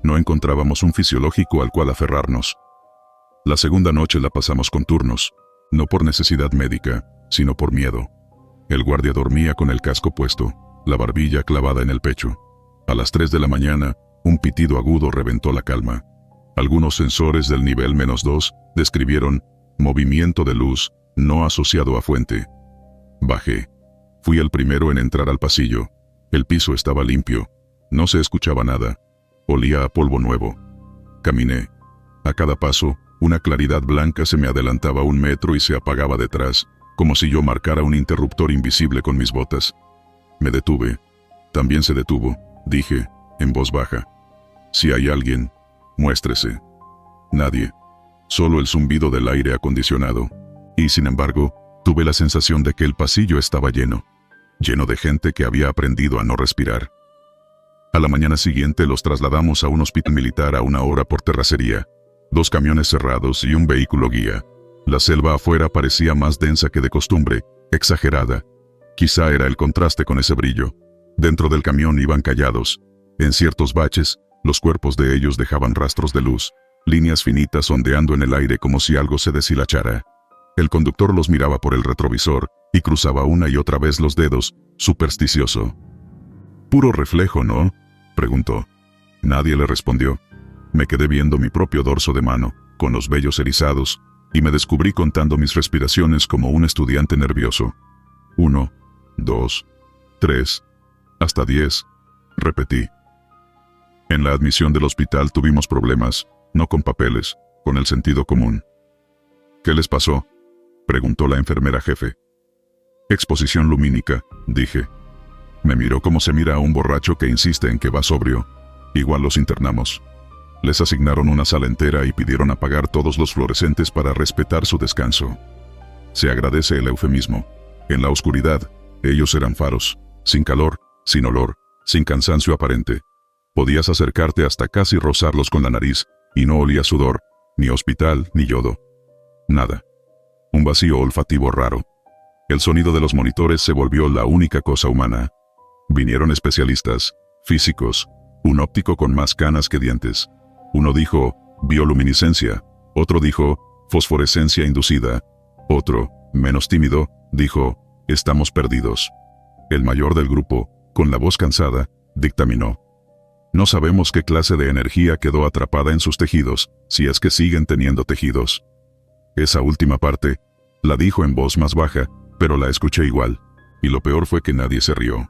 No encontrábamos un fisiológico al cual aferrarnos. La segunda noche la pasamos con turnos, no por necesidad médica, sino por miedo. El guardia dormía con el casco puesto, la barbilla clavada en el pecho. A las 3 de la mañana, un pitido agudo reventó la calma. Algunos sensores del nivel -2 describieron movimiento de luz no asociado a fuente. Bajé. Fui el primero en entrar al pasillo. El piso estaba limpio. No se escuchaba nada. Olía a polvo nuevo. Caminé. A cada paso, una claridad blanca se me adelantaba 1 metro y se apagaba detrás, como si yo marcara un interruptor invisible con mis botas. Me detuve. También se detuvo, dije, en voz baja. Si hay alguien, muéstrese. Nadie. Solo el zumbido del aire acondicionado. Y sin embargo, tuve la sensación de que el pasillo estaba lleno de gente que había aprendido a no respirar. A la mañana siguiente los trasladamos a un hospital militar a 1 hora por terracería. 2 camiones cerrados y un vehículo guía. La selva afuera parecía más densa que de costumbre, exagerada. Quizá era el contraste con ese brillo. Dentro del camión iban callados. En ciertos baches, los cuerpos de ellos dejaban rastros de luz, líneas finitas ondeando en el aire como si algo se deshilachara. El conductor los miraba por el retrovisor y cruzaba una y otra vez los dedos, supersticioso. «Puro reflejo, ¿no?», preguntó. Nadie le respondió. Me quedé viendo mi propio dorso de mano, con los vellos erizados, y me descubrí contando mis respiraciones como un estudiante nervioso. 1, 2, 3, hasta 10, repetí. En la admisión del hospital tuvimos problemas, no con papeles, con el sentido común. «¿Qué les pasó?», preguntó la enfermera jefe. «Exposición lumínica», dije. Me miró como se mira a un borracho que insiste en que va sobrio. Igual los internamos. Les asignaron una sala entera y pidieron apagar todos los fluorescentes para respetar su descanso. Se agradece el eufemismo. En la oscuridad, ellos eran faros, sin calor, sin olor, sin cansancio aparente. Podías acercarte hasta casi rozarlos con la nariz, y no olía sudor, ni hospital, ni yodo. Nada. Un vacío olfativo raro. El sonido de los monitores se volvió la única cosa humana. Vinieron especialistas, físicos, un óptico con más canas que dientes. Uno dijo, bioluminiscencia, otro dijo, fosforescencia inducida, otro, menos tímido, dijo, estamos perdidos. El mayor del grupo, con la voz cansada, dictaminó. No sabemos qué clase de energía quedó atrapada en sus tejidos, si es que siguen teniendo tejidos. Esa última parte, la dijo en voz más baja, pero la escuché igual, y lo peor fue que nadie se rió.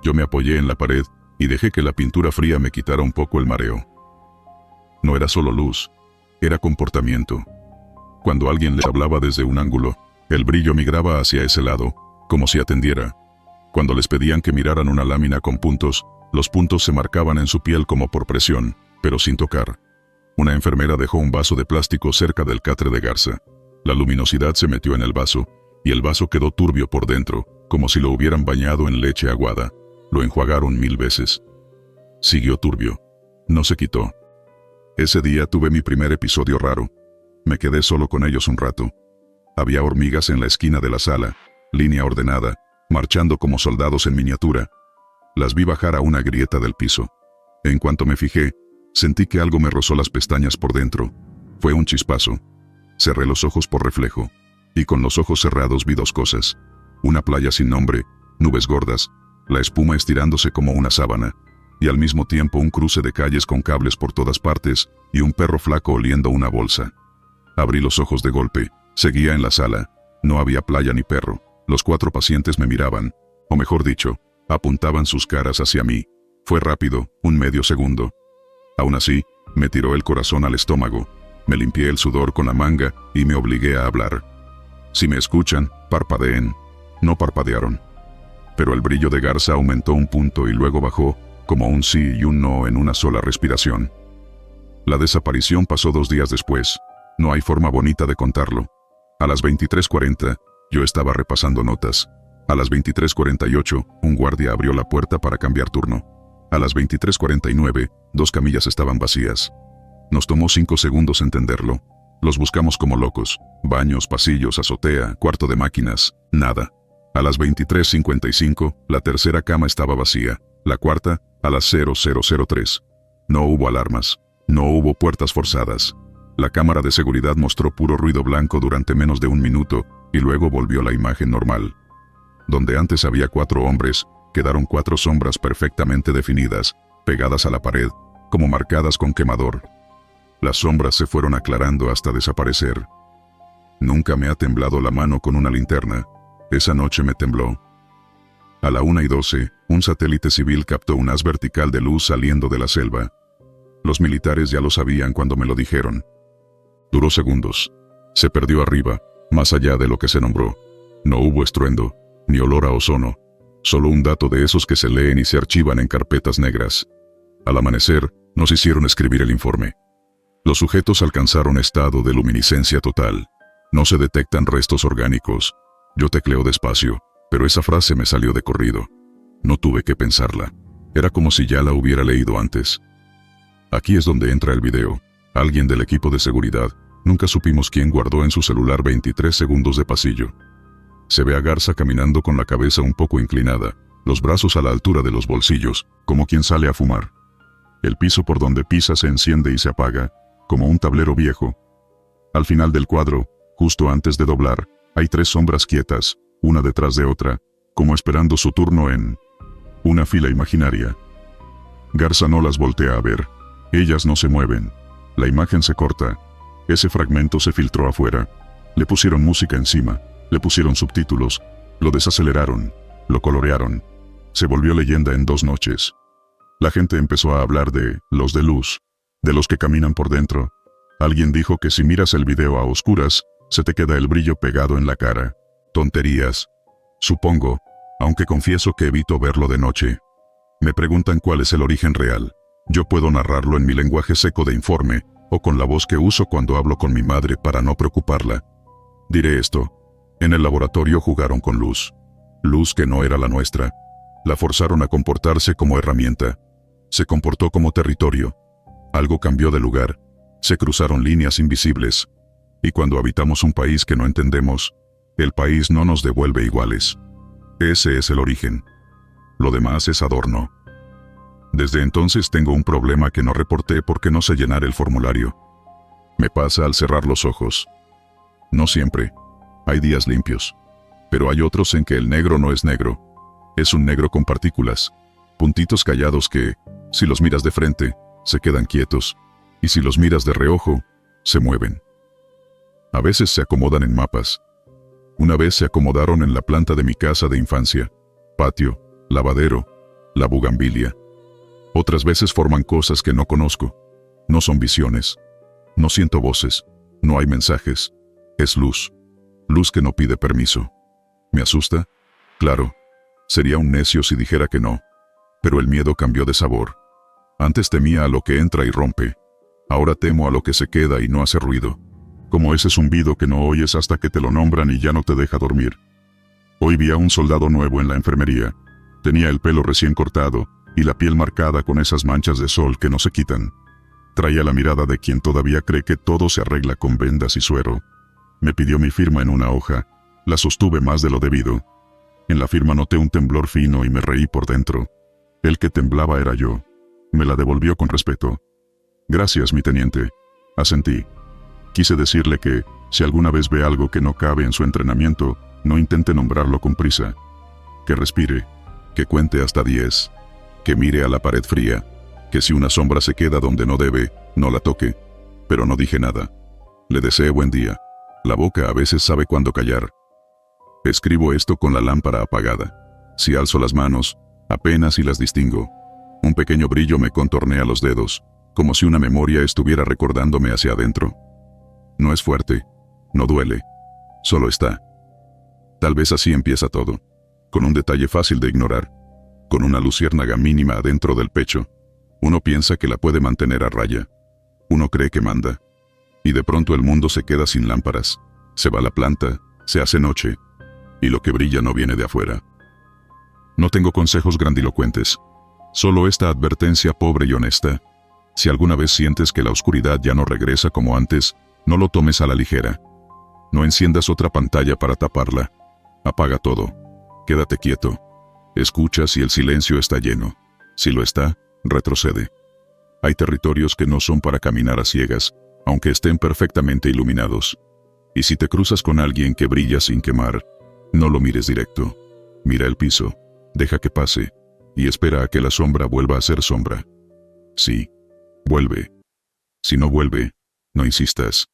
Yo me apoyé en la pared, y dejé que la pintura fría me quitara un poco el mareo. No era solo luz, era comportamiento. Cuando alguien les hablaba desde un ángulo, el brillo migraba hacia ese lado, como si atendiera. Cuando les pedían que miraran una lámina con puntos, los puntos se marcaban en su piel como por presión, pero sin tocar. Una enfermera dejó un vaso de plástico cerca del catre de garza. La luminosidad se metió en el vaso, y el vaso quedó turbio por dentro, como si lo hubieran bañado en leche aguada. Lo enjuagaron 1000 veces. Siguió turbio. No se quitó. Ese día tuve mi primer episodio raro. Me quedé solo con ellos un rato. Había hormigas en la esquina de la sala, línea ordenada, marchando como soldados en miniatura. Las vi bajar a una grieta del piso. En cuanto me fijé, sentí que algo me rozó las pestañas por dentro. Fue un chispazo. Cerré los ojos por reflejo, y con los ojos cerrados vi dos cosas. Una playa sin nombre, nubes gordas, la espuma estirándose como una sábana, y al mismo tiempo un cruce de calles con cables por todas partes, y un perro flaco oliendo una bolsa. Abrí los ojos de golpe, seguía en la sala. No había playa ni perro. Los 4 pacientes me miraban, o mejor dicho, apuntaban sus caras hacia mí. Fue rápido, un medio segundo. Aún así, me tiró el corazón al estómago. Me limpié el sudor con la manga y me obligué a hablar. Si me escuchan, parpadeen. No parpadearon. Pero el brillo de Garza aumentó un punto y luego bajó, como un sí y un no en una sola respiración. La desaparición pasó 2 días después. No hay forma bonita de contarlo. A las 23:40, yo estaba repasando notas. A las 23:48, un guardia abrió la puerta para cambiar turno. A las 23:49, 2 camillas estaban vacías. Nos tomó 5 segundos entenderlo. Los buscamos como locos. Baños, pasillos, azotea, cuarto de máquinas, nada. A las 23:55, la tercera cama estaba vacía. La cuarta, a las 00:03. No hubo alarmas. No hubo puertas forzadas. La cámara de seguridad mostró puro ruido blanco durante menos de 1 minuto, y luego volvió la imagen normal. Donde antes había 4 hombres, quedaron 4 sombras perfectamente definidas, pegadas a la pared, como marcadas con quemador. Las sombras se fueron aclarando hasta desaparecer. Nunca me ha temblado la mano con una linterna. Esa noche me tembló. A la 1:12, un satélite civil captó un haz vertical de luz saliendo de la selva. Los militares ya lo sabían cuando me lo dijeron. Duró segundos. Se perdió arriba, más allá de lo que se nombró. No hubo estruendo, ni olor a ozono. Solo un dato de esos que se leen y se archivan en carpetas negras. Al amanecer, nos hicieron escribir el informe. Los sujetos alcanzaron estado de luminiscencia total. No se detectan restos orgánicos. Yo tecleo despacio, pero esa frase me salió de corrido. No tuve que pensarla. Era como si ya la hubiera leído antes. Aquí es donde entra el video. Alguien del equipo de seguridad, nunca supimos quién, guardó en su celular 23 segundos de pasillo. Se ve a Garza caminando con la cabeza un poco inclinada, los brazos a la altura de los bolsillos, como quien sale a fumar. El piso por donde pisa se enciende y se apaga, como un tablero viejo. Al final del cuadro, justo antes de doblar, hay 3 sombras quietas, una detrás de otra, como esperando su turno en una fila imaginaria. Garza no las voltea a ver. Ellas no se mueven. La imagen se corta. Ese fragmento se filtró afuera. Le pusieron música encima, le pusieron subtítulos, lo desaceleraron, lo colorearon. Se volvió leyenda en 2 noches. La gente empezó a hablar de los de luz, de los que caminan por dentro. Alguien dijo que si miras el video a oscuras, se te queda el brillo pegado en la cara. Tonterías. Supongo, aunque confieso que evito verlo de noche. Me preguntan cuál es el origen real. Yo puedo narrarlo en mi lenguaje seco de informe, o con la voz que uso cuando hablo con mi madre para no preocuparla. Diré esto. En el laboratorio jugaron con luz. Luz que no era la nuestra. La forzaron a comportarse como herramienta. Se comportó como territorio. Algo cambió de lugar. Se cruzaron líneas invisibles. Y cuando habitamos un país que no entendemos, el país no nos devuelve iguales. Ese es el origen. Lo demás es adorno. Desde entonces tengo un problema que no reporté porque no sé llenar el formulario. Me pasa al cerrar los ojos. No siempre. Hay días limpios. Pero hay otros en que el negro no es negro. Es un negro con partículas. Puntitos callados que, si los miras de frente, se quedan quietos. Y si los miras de reojo, se mueven. A veces se acomodan en mapas. Una vez se acomodaron en la planta de mi casa de infancia. Patio, lavadero, la bugambilia. Otras veces forman cosas que no conozco. No son visiones. No siento voces. No hay mensajes. Es luz. Luz que no pide permiso. ¿Me asusta? Claro. Sería un necio si dijera que no. Pero el miedo cambió de sabor. Antes temía a lo que entra y rompe. Ahora temo a lo que se queda y no hace ruido. como ese zumbido que no oyes hasta que te lo nombran y ya no te deja dormir. Hoy vi a un soldado nuevo en la enfermería. Tenía el pelo recién cortado y la piel marcada con esas manchas de sol que no se quitan. Traía la mirada de quien todavía cree que todo se arregla con vendas y suero. Me pidió mi firma en una hoja. La sostuve más de lo debido. En la firma noté un temblor fino y me reí por dentro. El que temblaba era yo. Me la devolvió con respeto. Gracias, mi teniente. Asentí. Quise decirle que, si alguna vez ve algo que no cabe en su entrenamiento, no intente nombrarlo con prisa. Que respire, que cuente hasta 10, que mire a la pared fría, que si una sombra se queda donde no debe, no la toque. Pero no dije nada. Le deseé buen día. La boca a veces sabe cuándo callar. Escribo esto con la lámpara apagada. Si alzo las manos, apenas si las distingo. Un pequeño brillo me contornea los dedos, como si una memoria estuviera recordándome hacia adentro. No es fuerte, no duele, solo está. Tal vez así empieza todo, con un detalle fácil de ignorar, con una luciérnaga mínima adentro del pecho. Uno piensa que la puede mantener a raya. Uno cree que manda. Y de pronto el mundo se queda sin lámparas, se va la planta, se hace noche, y lo que brilla no viene de afuera. No tengo consejos grandilocuentes, solo esta advertencia pobre y honesta. Si alguna vez sientes que la oscuridad ya no regresa como antes, no lo tomes a la ligera. No enciendas otra pantalla para taparla. Apaga todo. Quédate quieto. Escucha si el silencio está lleno. Si lo está, retrocede. Hay territorios que no son para caminar a ciegas, aunque estén perfectamente iluminados. Y si te cruzas con alguien que brilla sin quemar, no lo mires directo. Mira el piso, deja que pase, y espera a que la sombra vuelva a ser sombra. Sí, vuelve. Si no vuelve, no insistas.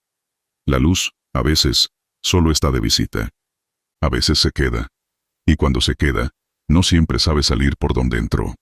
La luz, a veces, solo está de visita. A veces se queda. Y cuando se queda, no siempre sabe salir por donde entró.